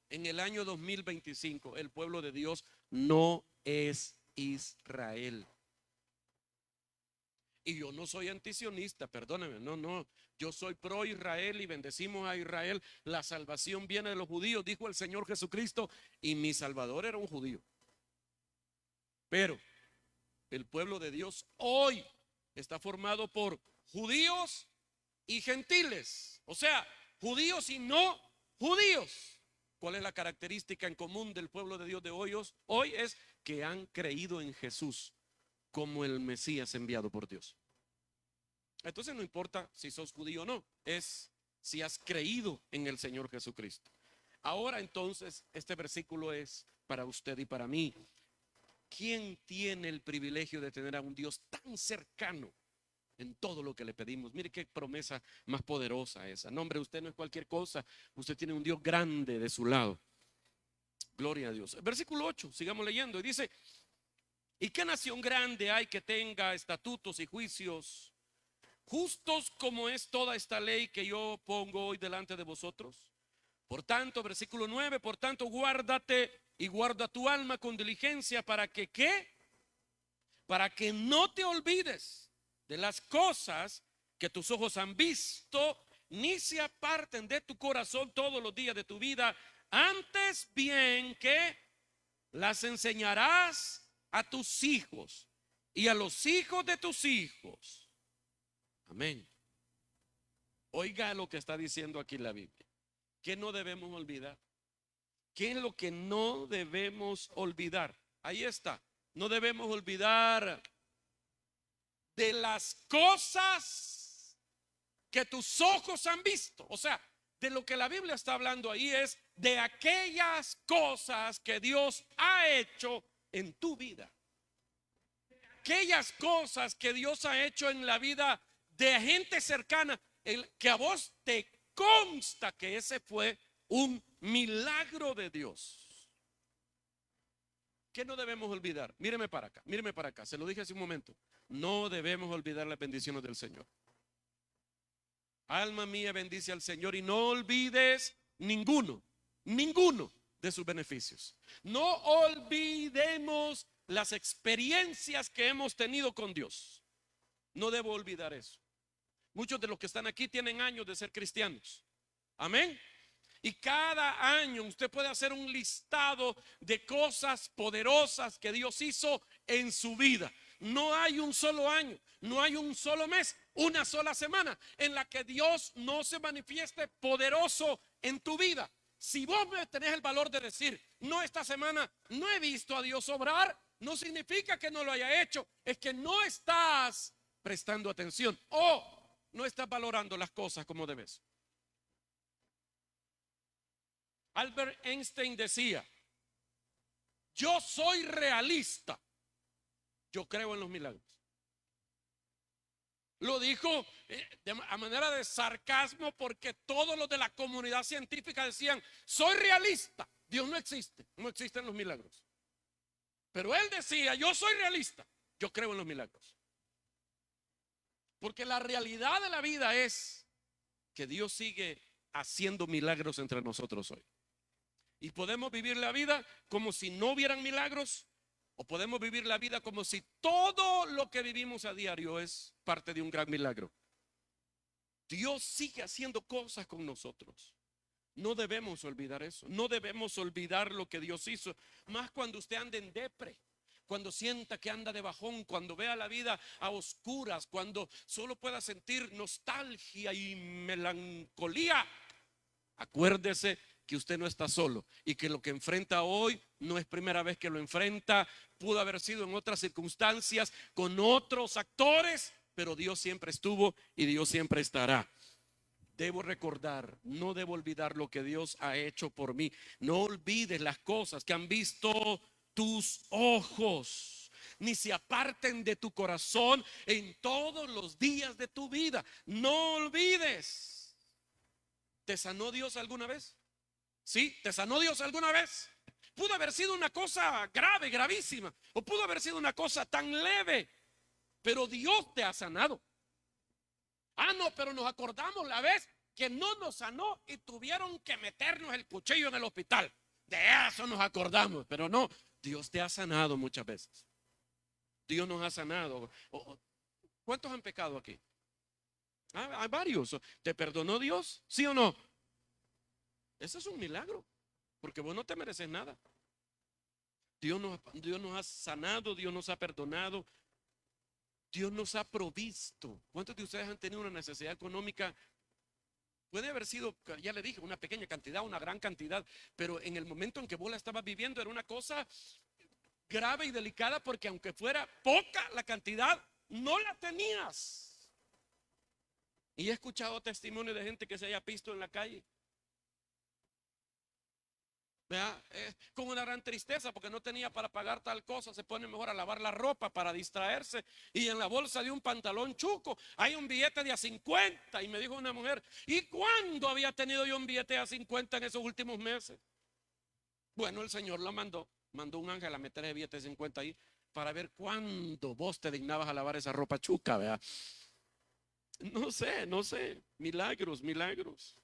en el año 2025, el pueblo de Dios no es Israel. Y yo no soy antisionista, perdóname, no. Yo soy pro Israel y bendecimos a Israel. La salvación viene de los judíos, dijo el Señor Jesucristo, y mi Salvador era un judío. Pero el pueblo de Dios hoy está formado por judíos y gentiles, o sea, judíos y no judíos. ¿Cuál es la característica en común del pueblo de Dios de hoy? Hoy es que han creído en Jesús como el Mesías enviado por Dios. Entonces no importa si sos judío o no, es si has creído en el Señor Jesucristo. Ahora entonces este versículo es para usted y para mí. ¿Quién tiene el privilegio de tener a un Dios tan cercano en todo lo que le pedimos? Mire qué promesa más poderosa esa. No, hombre, usted no es cualquier cosa. Usted tiene un Dios grande de su lado. Gloria a Dios. Versículo 8, sigamos leyendo. Y dice: ¿y qué nación grande hay que tenga estatutos y juicios justos como es toda esta ley que yo pongo hoy delante de vosotros? Por tanto, versículo 9, por tanto, guárdate y guarda tu alma con diligencia para que, ¿qué? Para que no te olvides de las cosas que tus ojos han visto, ni se aparten de tu corazón todos los días de tu vida. Antes bien que las enseñarás a tus hijos y a los hijos de tus hijos. Amén. Oiga lo que está diciendo aquí la Biblia. ¿Qué no debemos olvidar? ¿Qué es lo que no debemos olvidar? Ahí está. No debemos olvidar de las cosas que tus ojos han visto. O sea, de lo que la Biblia está hablando ahí es de aquellas cosas que Dios ha hecho en tu vida. Aquellas cosas que Dios ha hecho en la vida de gente cercana, que a vos te consta que ese fue un milagro de Dios. ¿Qué no debemos olvidar? Míreme para acá, se lo dije hace un momento. No debemos olvidar las bendiciones del Señor. Alma mía, bendice al Señor y no olvides ninguno de sus beneficios. No olvidemos las experiencias que hemos tenido con Dios. No debo olvidar eso. Muchos de los que están aquí tienen años de ser cristianos. Amén. Y cada año usted puede hacer un listado de cosas poderosas que Dios hizo en su vida. No hay un solo año, no hay un solo mes, una sola semana en la que Dios no se manifieste poderoso en tu vida. Si vos me tenés el valor de decir, no, esta semana no he visto a Dios obrar, no significa que no lo haya hecho, es que no estás prestando atención o no estás valorando las cosas como debes. Albert Einstein decía: yo soy realista, yo creo en los milagros. Lo dijo a manera de sarcasmo, porque todos los de la comunidad científica decían: soy realista, Dios no existe, no existen los milagros. Pero él decía: yo soy realista, yo creo en los milagros. Porque la realidad de la vida es que Dios sigue haciendo milagros entre nosotros hoy. Y podemos vivir la vida como si no hubieran milagros, o podemos vivir la vida como si todo lo que vivimos a diario es parte de un gran milagro. Dios sigue haciendo cosas con nosotros. No debemos olvidar eso. No debemos olvidar lo que Dios hizo. Más cuando usted anda en depre, cuando sienta que anda de bajón, cuando vea la vida a oscuras, cuando solo pueda sentir nostalgia y melancolía. Acuérdese que usted no está solo y que lo que enfrenta hoy no es primera vez que lo enfrenta. Pudo haber sido en otras circunstancias, con otros actores, pero Dios siempre estuvo y Dios siempre estará. Debo recordar, no debo olvidar lo que Dios ha hecho por mí. No olvides las cosas que han visto tus ojos, ni se aparten de tu corazón en todos los días de tu vida. No olvides. ¿Te sanó Dios alguna vez? ¿Sí? ¿Te sanó Dios alguna vez? Pudo haber sido una cosa grave, gravísima, o pudo haber sido una cosa tan leve, pero Dios te ha sanado. Ah, no, pero nos acordamos la vez que no nos sanó y tuvieron que meternos el cuchillo en el hospital. De eso nos acordamos, pero no, Dios te ha sanado muchas veces. Dios nos ha sanado. ¿Cuántos han pecado aquí? Hay varios. ¿Te perdonó Dios? ¿Sí o no? Ese es un milagro, porque vos no te mereces nada. Dios nos ha sanado, Dios nos ha perdonado, Dios nos ha provisto. ¿Cuántos de ustedes han tenido una necesidad económica Puede haber sido, ya le dije, una pequeña cantidad, una gran cantidad, pero en el momento en que vos la estabas viviendo era una cosa grave y delicada, porque aunque fuera poca la cantidad, no la tenías. Y he escuchado testimonios de gente que se haya visto en la calle, ¿verdad? Con una gran tristeza porque no tenía para pagar tal cosa, se pone mejor a lavar la ropa para distraerse, y en la bolsa de un pantalón chuco hay un billete de a 50. Y me dijo una mujer: ¿y cuándo había tenido yo un billete de a 50 en esos últimos meses? Bueno, el Señor la mandó un ángel a meter ese billete de 50 ahí para ver cuándo vos te dignabas a lavar esa ropa chuca, ¿verdad? No sé, milagros, milagros.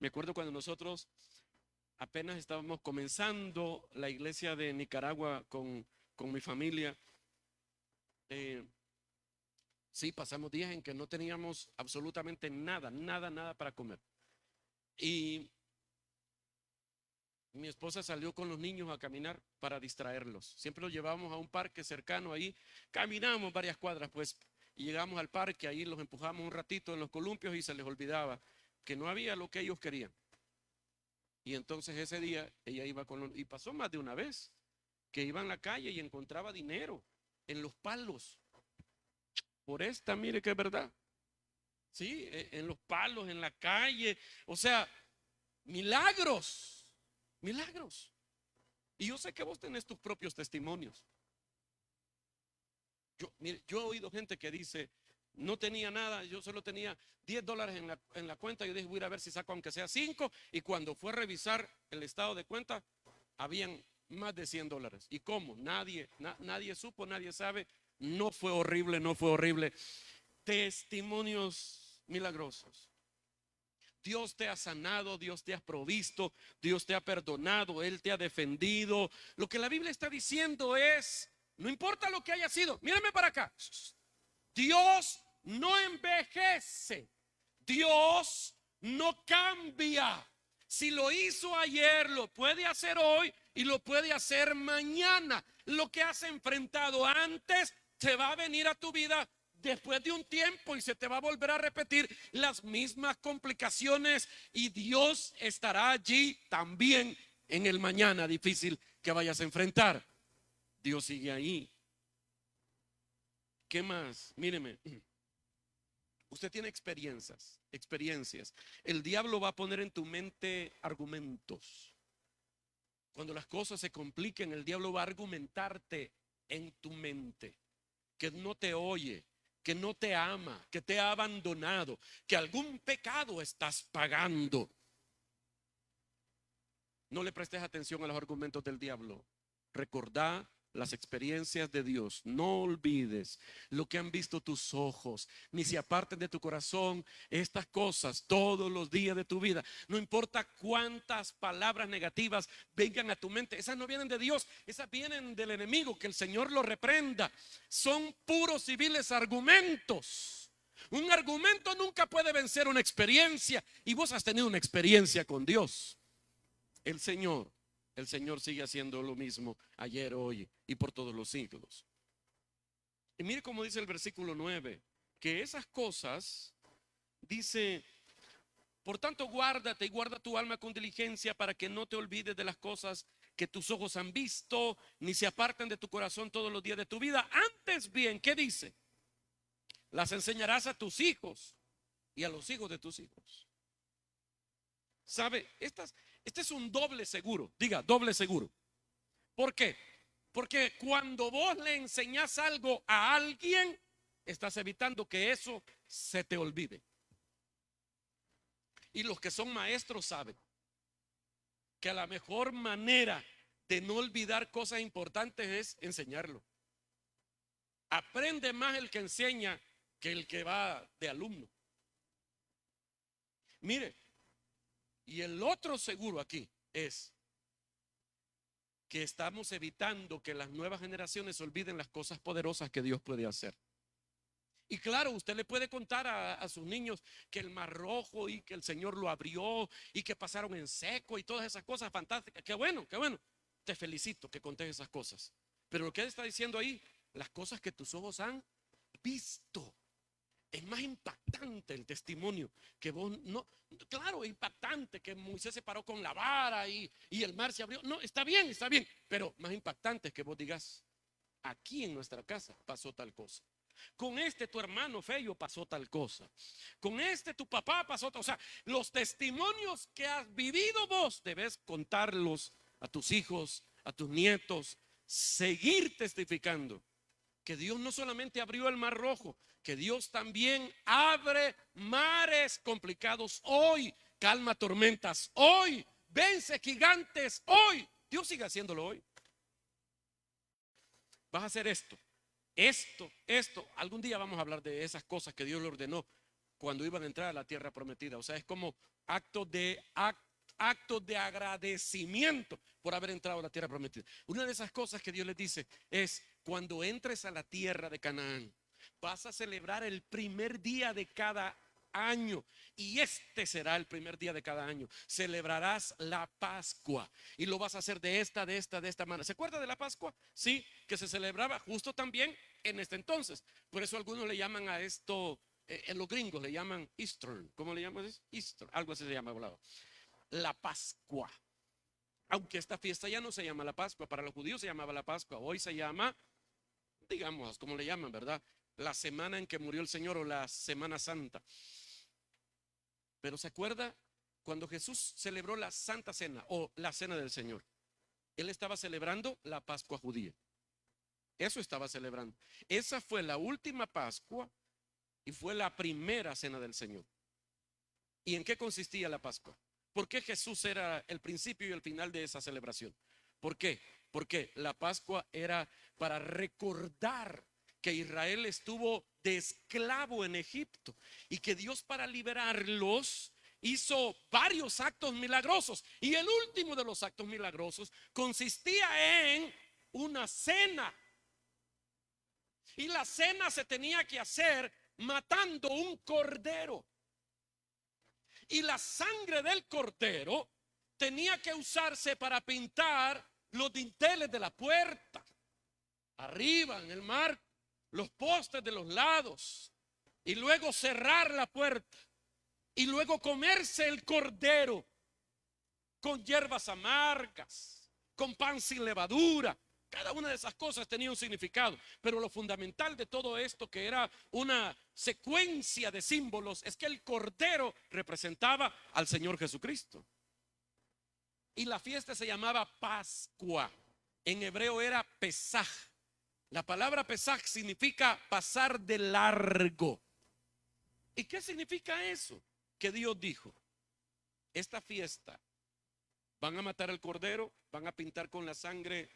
Me acuerdo cuando nosotros apenas estábamos comenzando la iglesia de Nicaragua con mi familia. eh, sí, pasamos días en que no teníamos absolutamente nada, nada, nada para comer. Y mi esposa salió con los niños a caminar para distraerlos. Siempre los llevábamos a un parque cercano ahí. Caminamos varias cuadras, pues, y llegamos al parque. Ahí los empujamos un ratito en los columpios y se les olvidaba que no había lo que ellos querían. Y entonces ese día ella iba y pasó más de una vez que iba en la calle y encontraba dinero en los palos. Por esta, mire que es verdad. Sí, en los palos, en la calle. O sea, milagros, milagros. Y yo sé que vos tenés tus propios testimonios. Mire, yo he oído gente que dice: no tenía nada, yo solo tenía $10 en la cuenta. Yo dije: voy a ir a ver si saco aunque sea 5. Y cuando fue a revisar el estado de cuenta, habían más de $100. ¿Y cómo? Nadie supo, nadie sabe. No fue horrible, no fue horrible. Testimonios milagrosos. Dios te ha sanado, Dios te ha provisto, Dios te ha perdonado, Él te ha defendido. Lo que la Biblia está diciendo es: no importa lo que haya sido, mírame para acá. Dios no envejece, Dios no cambia. Si lo hizo ayer, lo puede hacer hoy y lo puede hacer mañana. Lo que has enfrentado antes te va a venir a tu vida después de un tiempo y se te va a volver a repetir las mismas complicaciones, y Dios estará allí también en el mañana difícil que vayas a enfrentar. Dios sigue ahí. ¿Qué más? Míreme, usted tiene experiencias. El diablo va a poner en tu mente argumentos. Cuando las cosas se compliquen, el diablo va a argumentarte en tu mente que no te oye, que no te ama, que te ha abandonado, que algún pecado estás pagando. No le prestes atención a los argumentos del diablo. Recordá las experiencias de Dios. No olvides lo que han visto tus ojos, ni se aparten de tu corazón estas cosas todos los días de tu vida. No importa cuántas palabras negativas vengan a tu mente, esas no vienen de Dios, esas vienen del enemigo. Que el Señor lo reprenda. Son puros y viles argumentos. Un argumento nunca puede vencer una experiencia, y vos has tenido una experiencia con Dios. El Señor sigue haciendo lo mismo ayer, hoy y por todos los siglos. Y mire cómo dice el versículo 9, que esas cosas, dice: por tanto guárdate y guarda tu alma con diligencia, para que no te olvides de las cosas que tus ojos han visto, ni se aparten de tu corazón todos los días de tu vida. Antes bien, ¿qué dice? Las enseñarás a tus hijos y a los hijos de tus hijos. ¿Sabe? Este es un doble seguro. Diga, doble seguro. ¿Por qué? Porque cuando vos le enseñás algo a alguien, estás evitando que eso se te olvide. Y los que son maestros saben que la mejor manera de no olvidar cosas importantes es enseñarlo. Aprende más el que enseña que el que va de alumno. Mire, y el otro seguro aquí es que estamos evitando que las nuevas generaciones olviden las cosas poderosas que Dios puede hacer. Y claro, usted le puede contar a sus niños que el Mar Rojo y que el Señor lo abrió y que pasaron en seco y todas esas cosas fantásticas. Qué bueno, qué bueno. Te felicito que contes esas cosas. Pero lo que él está diciendo ahí: las cosas que tus ojos han visto. Es más impactante el testimonio que vos no. Claro, es impactante que Moisés se paró con la vara y el mar se abrió. No, está bien, pero más impactante es que vos digas: aquí en nuestra casa pasó tal cosa. Con este tu hermano Feyo pasó tal cosa. Con este tu papá pasó tal. O sea, los testimonios que has vivido vos debes contarlos a tus hijos, a tus nietos. Seguir testificando que Dios no solamente abrió el mar Rojo, que Dios también abre mares complicados hoy, calma tormentas hoy, vence gigantes hoy. Dios sigue haciéndolo hoy. Vas a hacer esto. Algún día vamos a hablar de esas cosas que Dios le ordenó cuando iban a entrar a la tierra prometida. O sea, es como acto de agradecimiento por haber entrado a la tierra prometida. Una de esas cosas que Dios les dice es: cuando entres a la tierra de Canaán, vas a celebrar el primer día de cada año, y este será el primer día de cada año. Celebrarás la Pascua y lo vas a hacer de esta manera. ¿Se acuerda de la Pascua? Sí, que se celebraba justo también en este entonces. Por eso algunos le llaman a esto, en los gringos le llaman Easter. ¿Cómo le llaman? Easter, algo así se llama, la Pascua. Aunque esta fiesta ya no se llama la Pascua, para los judíos se llamaba la Pascua, hoy se llama, digamos, como le llaman, ¿verdad? La semana en que murió el Señor, o la Semana Santa. Pero ¿se acuerda cuando Jesús celebró la Santa Cena o la Cena del Señor? Él estaba celebrando la Pascua judía. Eso estaba celebrando. Esa fue la última Pascua y fue la primera Cena del Señor. ¿Y en qué consistía la Pascua? ¿Por qué Jesús era el principio y el final de esa celebración? ¿Por qué? Porque la Pascua era para recordar que Israel estuvo de esclavo en Egipto y que Dios, para liberarlos, hizo varios actos milagrosos, y el último de los actos milagrosos consistía en una cena. Y la cena se tenía que hacer matando un cordero. Y la sangre del cordero tenía que usarse para pintar los dinteles de la puerta, arriba en el marco, los postes de los lados, y luego cerrar la puerta, y luego comerse el cordero con hierbas amargas, con pan sin levadura. Cada una de esas cosas tenía un significado, pero lo fundamental de todo esto, que era una secuencia de símbolos, es que el cordero representaba al Señor Jesucristo. Y la fiesta se llamaba Pascua. En hebreo era Pesaj. La palabra Pesaj significa pasar de largo. ¿Y qué significa eso? Que Dios dijo: esta fiesta van a matar al cordero, van a pintar con la sangre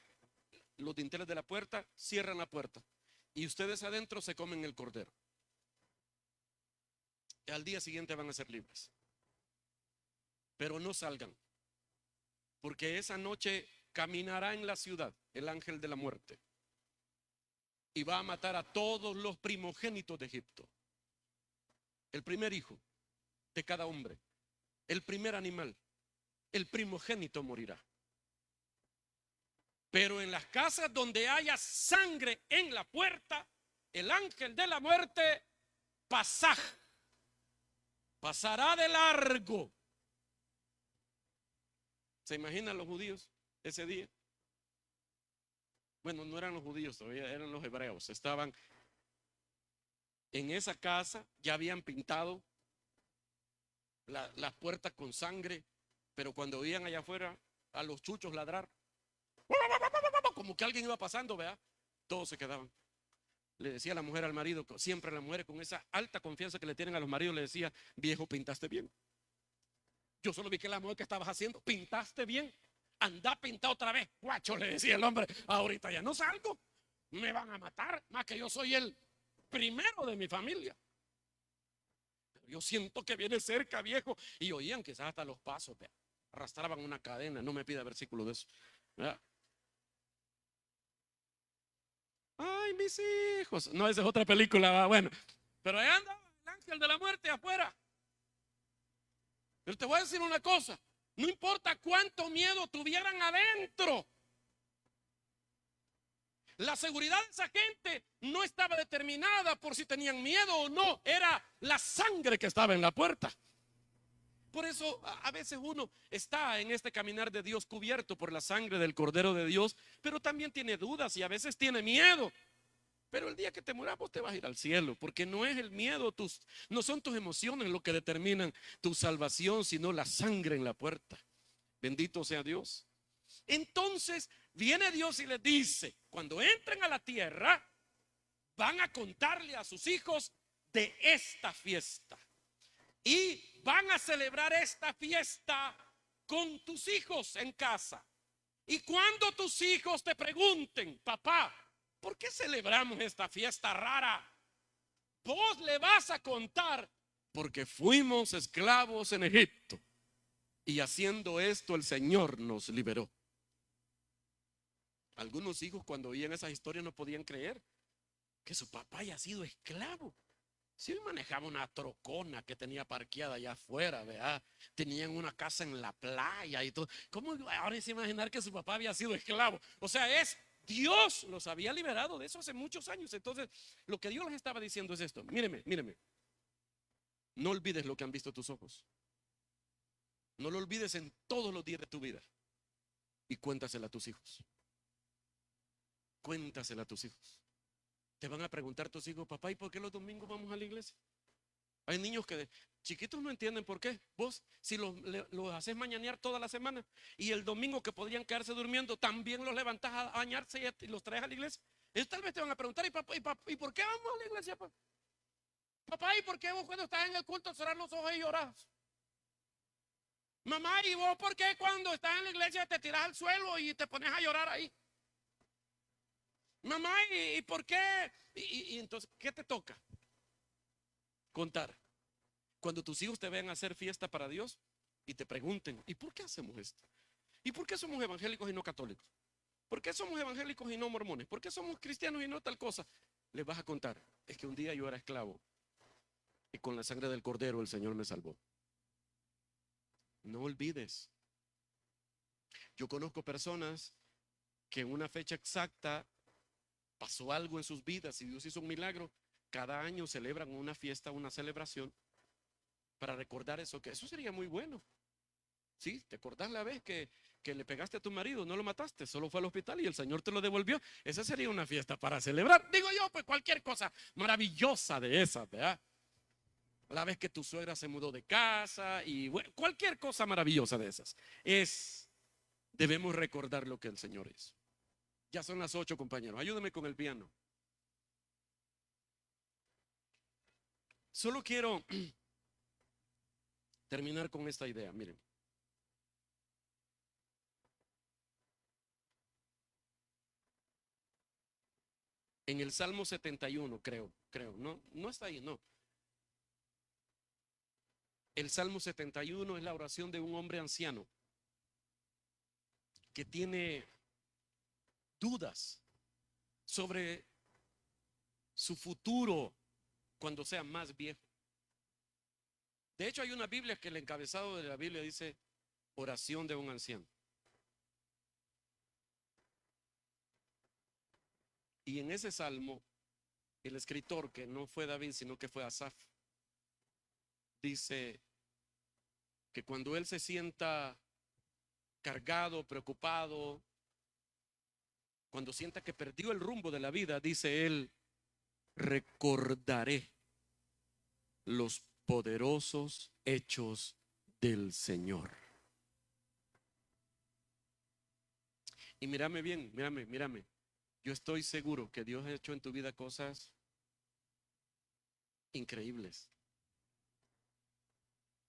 los dinteles de la puerta, cierran la puerta, y ustedes adentro se comen el cordero. Y al día siguiente van a ser libres. Pero no salgan, porque esa noche caminará en la ciudad el ángel de la muerte y va a matar a todos los primogénitos de Egipto. El primer hijo de cada hombre, el primer animal, el primogénito morirá. Pero en las casas donde haya sangre en la puerta, el ángel de la muerte pasará de largo. ¿Se imaginan los judíos ese día? Bueno, no eran los judíos todavía, eran los hebreos. Estaban en esa casa, ya habían pintado las puertas con sangre, pero cuando oían allá afuera a los chuchos ladrar, como que alguien iba pasando, ¿verdad? Todos se quedaban. Le decía la mujer al marido, siempre las mujeres con esa alta confianza que le tienen a los maridos, le decía: viejo, pintaste bien. Yo solo vi que la mujer que estabas haciendo, pintaste bien. Anda, pinta otra vez, guacho, le decía el hombre. Ahorita ya no salgo, me van a matar, más que yo soy el primero de mi familia. Pero yo siento que viene cerca, viejo. Y oían quizás hasta los pasos, ¿verdad? Arrastraban una cadena. No me pida versículo de eso, ¿verdad? Ay, mis hijos. No, esa es otra película, bueno. Pero ahí anda el ángel de la muerte afuera. Pero te voy a decir una cosa: no importa cuánto miedo tuvieran adentro, La seguridad de esa gente no estaba determinada por si tenían miedo o no, era la sangre que estaba en la puerta. Por eso a veces uno está en este caminar de Dios cubierto por la sangre del Cordero de Dios, pero también tiene dudas y a veces tiene miedo. Pero el día que te mueras vos te vas a ir al cielo, porque no es el miedo, no son tus emociones lo que determinan tu salvación, sino la sangre en la puerta. Bendito sea Dios. Entonces viene Dios y les dice, cuando entren a la tierra, van a contarle a sus hijos de esta fiesta. Y van a celebrar esta fiesta con tus hijos en casa. Y cuando tus hijos te pregunten, papá, ¿por qué celebramos esta fiesta rara? Vos le vas a contar, porque fuimos esclavos en Egipto. Y haciendo esto el Señor nos liberó. Algunos hijos cuando oían esas historias no podían creer que su papá haya sido esclavo. Si hoy manejaba una trocona que tenía parqueada allá afuera, ¿verdad? Tenían una casa en la playa y todo. ¿Cómo ahora es imaginar que su papá había sido esclavo? O sea, Dios los había liberado de eso hace muchos años. Entonces, lo que Dios les estaba diciendo es esto. Míreme, míreme. No olvides lo que han visto tus ojos. No lo olvides en todos los días de tu vida. Y cuéntasela a tus hijos. Cuéntasela a tus hijos. Te van a preguntar tus hijos, papá, ¿y por qué los domingos vamos a la iglesia? Hay niños que chiquitos no entienden por qué. Vos, si los haces mañanear toda la semana y el domingo que podrían quedarse durmiendo, también los levantás a bañarse y los traes a la iglesia. Ellos tal vez te van a preguntar, ¿y por qué vamos a la iglesia, papá? Papá, ¿y por qué vos cuando estás en el culto cerrás los ojos y llorás? Mamá, ¿y vos por qué cuando estás en la iglesia te tiras al suelo y te pones a llorar ahí? Mamá, ¿y por qué? Y entonces, ¿qué te toca? Contar. Cuando tus hijos te vean hacer fiesta para Dios y te pregunten, ¿y por qué hacemos esto? ¿Y por qué somos evangélicos y no católicos? ¿Por qué somos evangélicos y no mormones? ¿Por qué somos cristianos y no tal cosa? Les vas a contar, es que un día yo era esclavo y con la sangre del Cordero el Señor me salvó. No olvides. Yo conozco personas que en una fecha exacta pasó algo en sus vidas y Dios hizo un milagro. Cada año celebran una fiesta, una celebración para recordar eso, que eso sería muy bueno. ¿Sí? ¿Te acordás la vez que le pegaste a tu marido? No lo mataste, solo fue al hospital y el Señor te lo devolvió. Esa sería una fiesta para celebrar. Digo yo, pues cualquier cosa maravillosa de esas, ¿verdad? La vez que tu suegra se mudó de casa y bueno, cualquier cosa maravillosa de esas. Debemos recordar lo que el Señor hizo. Ya son las 8, compañeros. Ayúdame con el piano. Solo quiero terminar con esta idea. Miren. En el Salmo 71, creo, no está ahí, no. El Salmo 71 es la oración de un hombre anciano que tiene dudas sobre su futuro cuando sea más viejo. De hecho, hay una Biblia que el encabezado de la Biblia dice oración de un anciano. Y en ese salmo, el escritor, que no fue David, sino que fue Asaf, dice que cuando él se sienta cargado, preocupado, cuando sienta que perdió el rumbo de la vida, dice él, recordaré los poderosos hechos del Señor. Y mírame bien, mírame. Yo estoy seguro que Dios ha hecho en tu vida cosas increíbles.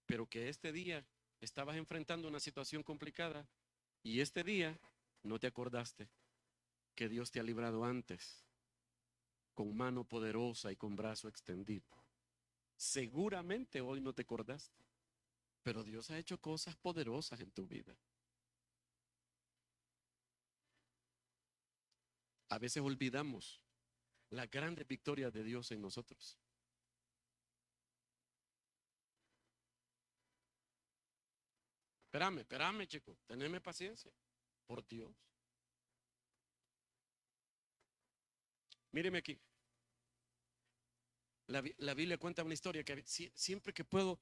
Pero que este día estabas enfrentando una situación complicada y este día no te acordaste que Dios te ha librado antes con mano poderosa y con brazo extendido. Seguramente hoy no te acordaste, pero Dios ha hecho cosas poderosas en tu vida. A veces olvidamos las grandes victorias de Dios en nosotros. Espérame, chico, teneme paciencia, por Dios. Míreme aquí. La Biblia cuenta una historia que siempre que puedo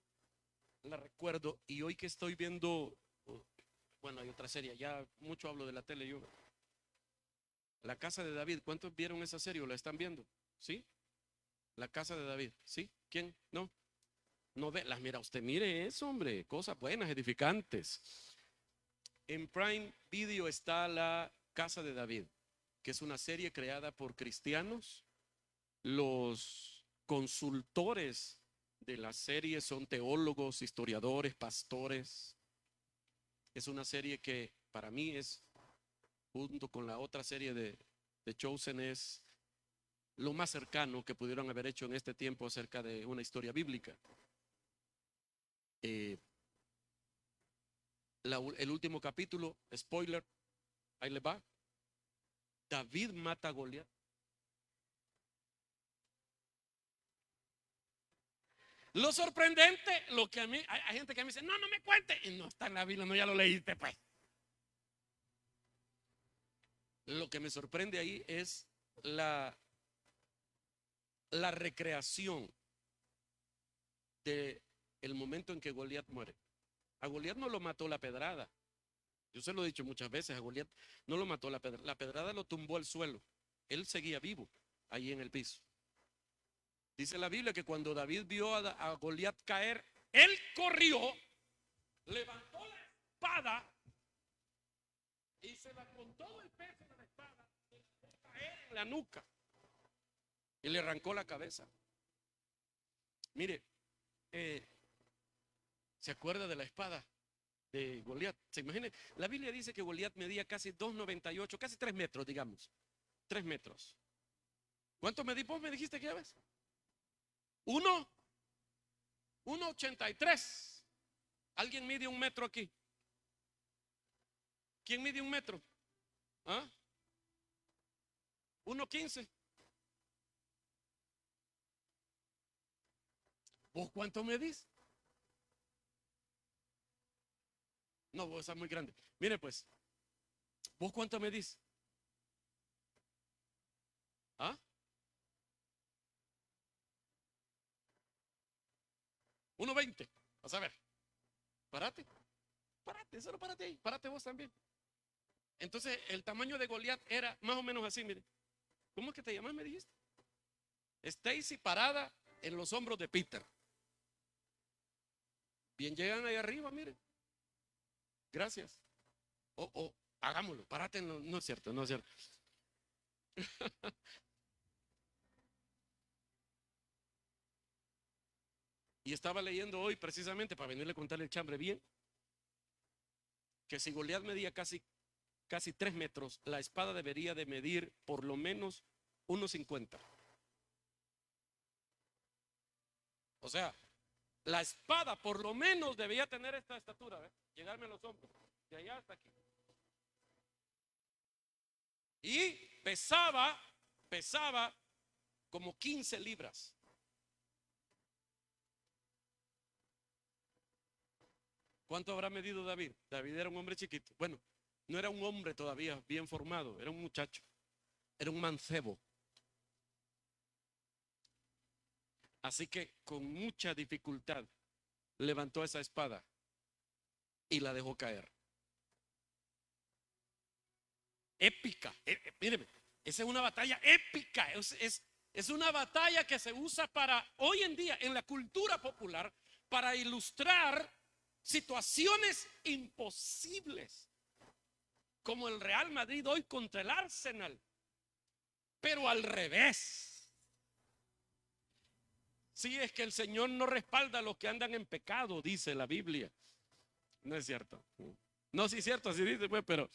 la recuerdo. Y hoy que estoy viendo, bueno, hay otra serie, ya mucho hablo de la tele yo. La casa de David. ¿Cuántos vieron esa serie o la están viendo? ¿Sí? La casa de David. ¿Sí? ¿Quién? ¿No? No ve, las mira usted, mire eso, hombre, cosas buenas, edificantes. En Prime Video está La Casa de David, que es una serie creada por cristianos. Los consultores de la serie son teólogos, historiadores, pastores. Es una serie que para mí es, junto con la otra serie de Chosen, es lo más cercano que pudieron haber hecho en este tiempo acerca de una historia bíblica. El último capítulo, spoiler, ahí le va. David mata a Goliat. Lo sorprendente, lo que a mí, hay gente que me dice, no, no me cuente, y no está en la Biblia, no, ya lo leíste, pues. Lo que me sorprende ahí es la recreación de el momento en que Goliat muere. A Goliat no lo mató la pedrada. Yo se lo he dicho muchas veces, a Goliat no lo mató la pedrada. La pedrada lo tumbó al suelo. Él seguía vivo ahí en el piso. Dice la Biblia que cuando David vio a Goliat caer, él corrió, levantó la espada y se la, con todo el peso de la espada, se la dejó caer en la nuca y le arrancó la cabeza. Mire, ¿se acuerda de la espada de Goliat? ¿Se imagina? La Biblia dice que Goliat medía casi 2,98, casi 3 metros, digamos. 3 metros. ¿Cuánto medí? ¿Vos me dijiste que ya ves? 1,83. ¿Alguien mide 1 metro aquí? ¿Quién mide 1 metro? ¿Ah? 1,15. ¿Vos cuánto medís? No, vos estás muy grande. Mire pues, ¿vos cuánto medís? ¿Ah? 1,20. Vas a ver. Párate. Párate, solo párate ahí. Párate vos también. Entonces, el tamaño de Goliat era más o menos así, mire. ¿Cómo es que te llamas, me dijiste? Stacy parada en los hombros de Peter. Bien, llegan ahí arriba, mire. Gracias. Hagámoslo, párate. No, no es cierto, no es cierto. Y estaba leyendo hoy precisamente para venirle a contarle el chambre bien, que si Goliat medía casi 3 metros, la espada debería de medir por lo menos 1,50. O sea, la espada por lo menos debía tener esta estatura, ¿ves? Llegarme a los hombros, de allá hasta aquí. Y pesaba como 15 libras. ¿Cuánto habrá medido David? David era un hombre chiquito. Bueno, no era un hombre todavía bien formado, era un muchacho, era un mancebo. Así que con mucha dificultad levantó esa espada y la dejó caer. Épica, míreme, esa es una batalla épica, es una batalla que se usa para hoy en día en la cultura popular para ilustrar situaciones imposibles, como el Real Madrid hoy contra el Arsenal, pero al revés. Si es que el Señor no respalda a los que andan en pecado, dice la Biblia. No es cierto. No, sí es cierto, así dice, pues, pero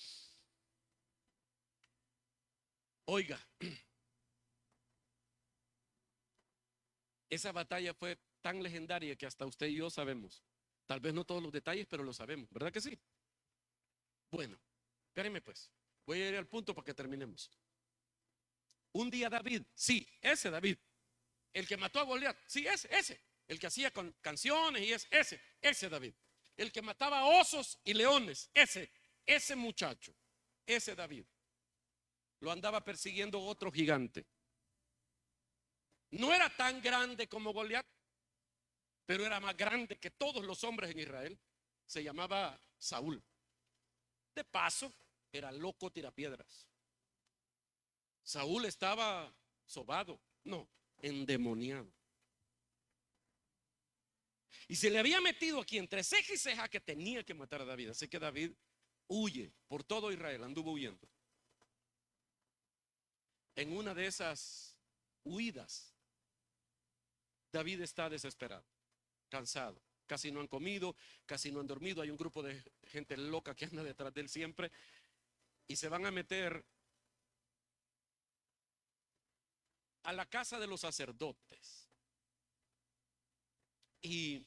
oiga, esa batalla fue tan legendaria que hasta usted y yo sabemos. Tal vez no todos los detalles, pero lo sabemos, ¿verdad que sí? Bueno, espérenme pues, voy a ir al punto para que terminemos. Un día David, sí, ese David, el que mató a Goliat, sí, ese, el que hacía con canciones y ese David, el que mataba osos y leones, ese muchacho, ese David, lo andaba persiguiendo otro gigante No era tan grande como Goliat, pero era más grande que todos los hombres en Israel. Se llamaba Saúl. De paso, era loco tirapiedras. Saúl estaba sobado, no, endemoniado. Y se le había metido aquí entre ceja y ceja que tenía que matar a David. Así que David huye por todo Israel, anduvo huyendo. En una de esas huidas, David está desesperado, cansado. Casi no han comido, casi no han dormido. Hay un grupo de gente loca que anda detrás de él siempre. Y se van a meter a la casa de los sacerdotes. Y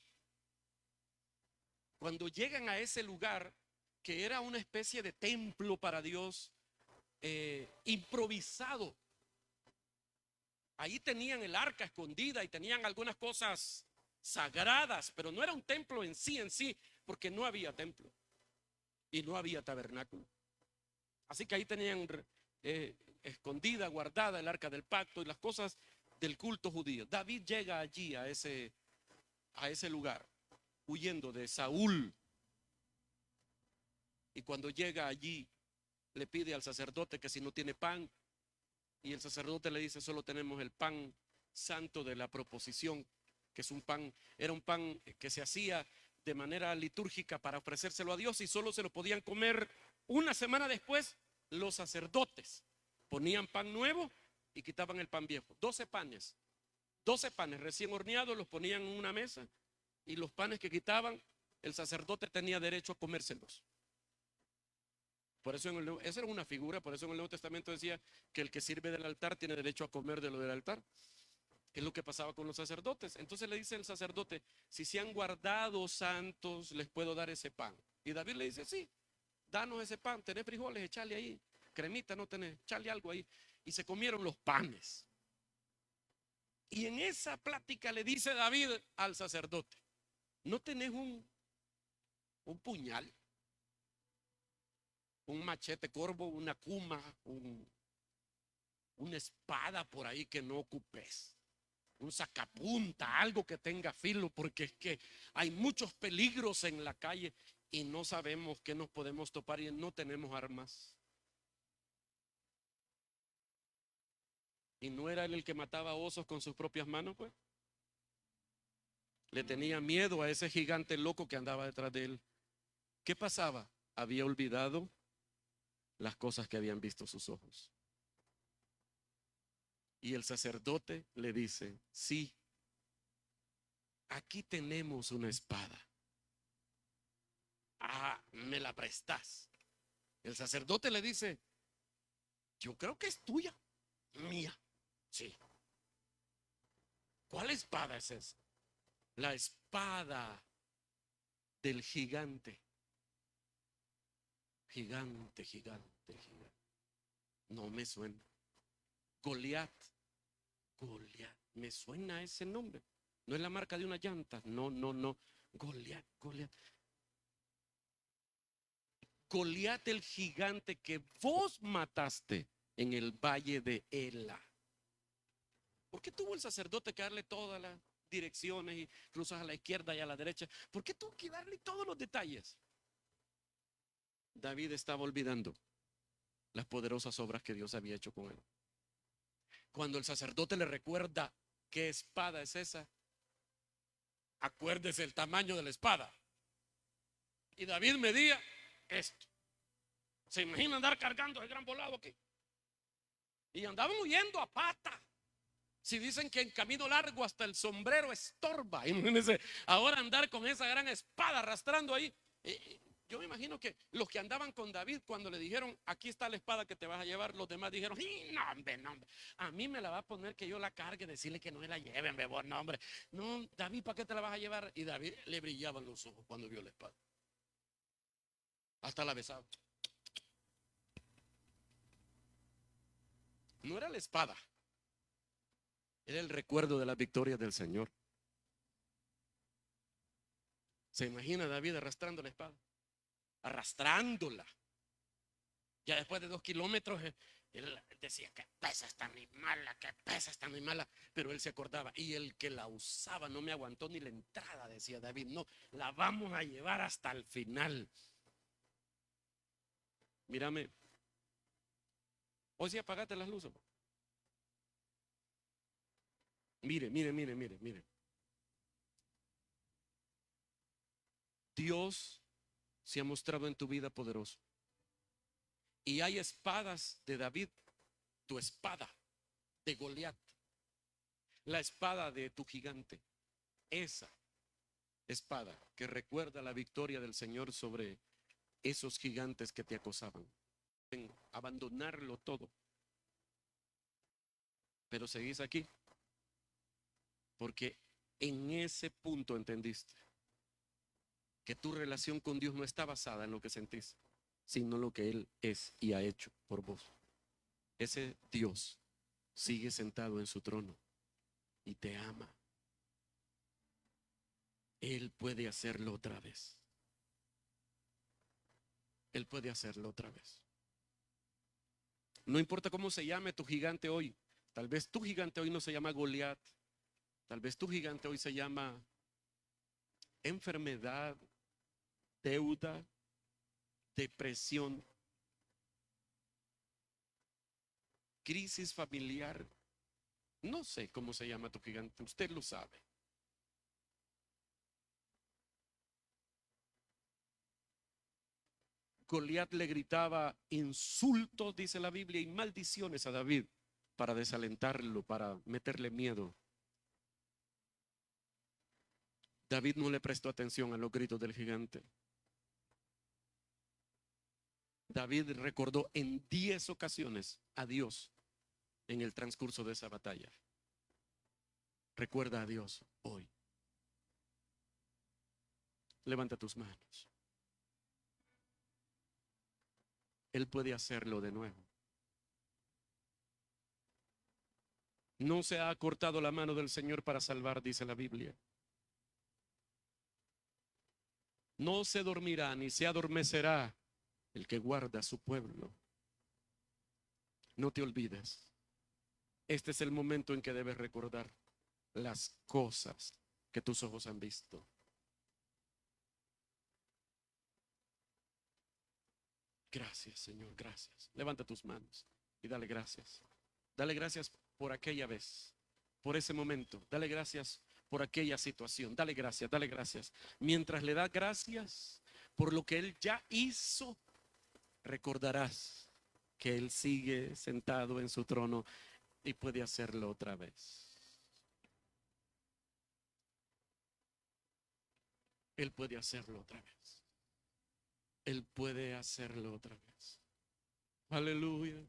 cuando llegan a ese lugar, que era una especie de templo para Dios, improvisado, ahí tenían el arca escondida y tenían algunas cosas sagradas, pero no era un templo en sí, porque no había templo y no había tabernáculo. Así que ahí tenían escondida, guardada el arca del pacto y las cosas del culto judío. David llega allí a ese lugar, huyendo de Saúl. Y cuando llega allí, le pide al sacerdote que si no tiene pan, y el sacerdote le dice: solo tenemos el pan santo de la proposición, que es un pan, era un pan que se hacía de manera litúrgica para ofrecérselo a Dios, y solo se lo podían comer una semana después los sacerdotes. Ponían pan nuevo y quitaban el pan viejo. 12 panes recién horneados, los ponían en una mesa, y los panes que quitaban, el sacerdote tenía derecho a comérselos. Por eso esa era una figura. Por eso en el Nuevo Testamento decía que el que sirve del altar tiene derecho a comer de lo del altar. Es lo que pasaba con los sacerdotes. Entonces le dice el sacerdote: si se han guardado santos, les puedo dar ese pan. Y David le dice: sí, danos ese pan. ¿Tenés frijoles? Echale ahí. Cremita no tenés, echale algo ahí. Y se comieron los panes. Y en esa plática le dice David al sacerdote: ¿no tenés un puñal? Un machete corvo, una cuma, una espada por ahí que no ocupes, un sacapunta, algo que tenga filo, porque es que hay muchos peligros en la calle y no sabemos qué nos podemos topar y no tenemos armas. ¿Y no era él el que mataba osos con sus propias manos, pues? Le tenía miedo a ese gigante loco que andaba detrás de él. ¿Qué pasaba? Había olvidado las cosas que habían visto sus ojos. Y el sacerdote le dice: sí, aquí tenemos una espada. Ah, ¿me la prestás? El sacerdote le dice: yo creo que es tuya. Mía. Sí. ¿Cuál espada es esa? La espada del gigante. Gigante. No me suena. Goliat. Me suena ese nombre. No es la marca de una llanta. No. Goliat. Goliat, el gigante que vos mataste en el valle de Ela. ¿Por qué tuvo el sacerdote que darle todas las direcciones y cruzas a la izquierda y a la derecha? ¿Por qué tuvo que darle todos los detalles? David estaba olvidando las poderosas obras que Dios había hecho con él. Cuando el sacerdote le recuerda qué espada es esa, acuérdese el tamaño de la espada. Y David medía esto. ¿Se imagina andar cargando el gran volado aquí? Y andaban huyendo a pata. Si dicen que en camino largo hasta el sombrero estorba, imagínense ahora andar con esa gran espada arrastrando ahí. Yo me imagino que los que andaban con David, cuando le dijeron: aquí está la espada que te vas a llevar, los demás dijeron: no, hombre, a mí me la va a poner que yo la cargue, decirle que no me la lleven, bebé, no, hombre. No, David, ¿para qué te la vas a llevar? Y David le brillaban los ojos cuando vio la espada. Hasta la besaba. No era la espada, era el recuerdo de las victorias del Señor. ¿Se imagina David arrastrando la espada? Arrastrándola. Ya después de 2 kilómetros Él decía, que pesa está muy mala, que pesa está muy mala, pero él se acordaba, y el que la usaba no me aguantó ni la entrada, decía David, no, la vamos a llevar hasta el final. Mírame, hoy sí apagaste las luces. Mire, mire, mire, mire, mire. Dios se ha mostrado en tu vida poderoso. Y hay espadas de David, tu espada de Goliat, la espada de tu gigante. Esa espada que recuerda la victoria del Señor sobre esos gigantes que te acosaban. En abandonarlo todo. Pero seguís aquí porque en ese punto entendiste que tu relación con Dios no está basada en lo que sentís, sino lo que Él es y ha hecho por vos. Ese Dios sigue sentado en su trono y te ama. Él puede hacerlo otra vez. Él puede hacerlo otra vez. No importa cómo se llame tu gigante hoy. Tal vez tu gigante hoy no se llama Goliat. Tal vez tu gigante hoy se llama enfermedad, deuda, depresión, crisis familiar. No sé cómo se llama tu gigante. Usted lo sabe. Goliat le gritaba insultos, dice la Biblia, y maldiciones a David para desalentarlo, para meterle miedo. David no le prestó atención a los gritos del gigante. David recordó en 10 ocasiones a Dios en el transcurso de esa batalla. Recuerda a Dios hoy. Levanta tus manos. Él puede hacerlo de nuevo. No se ha cortado la mano del Señor para salvar, dice la Biblia. No se dormirá ni se adormecerá el que guarda a su pueblo. No te olvides. Este es el momento en que debes recordar las cosas que tus ojos han visto. Gracias, Señor, gracias. Levanta tus manos y dale gracias. Dale gracias por aquella vez, por ese momento. Dale gracias por aquella situación. Dale gracias, dale gracias. Mientras le das gracias por lo que Él ya hizo, recordarás que Él sigue sentado en su trono y puede hacerlo otra vez. Él puede hacerlo otra vez. Él puede hacerlo otra vez. Aleluya.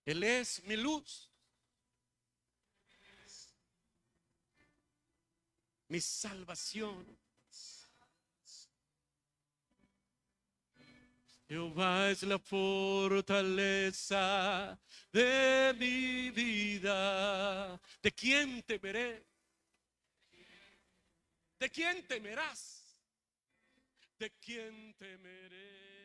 Él es mi luz, mi salvación. Jehová es la fortaleza de mi vida. ¿De quién temeré? ¿De quién temerás? ¿De quién temeré?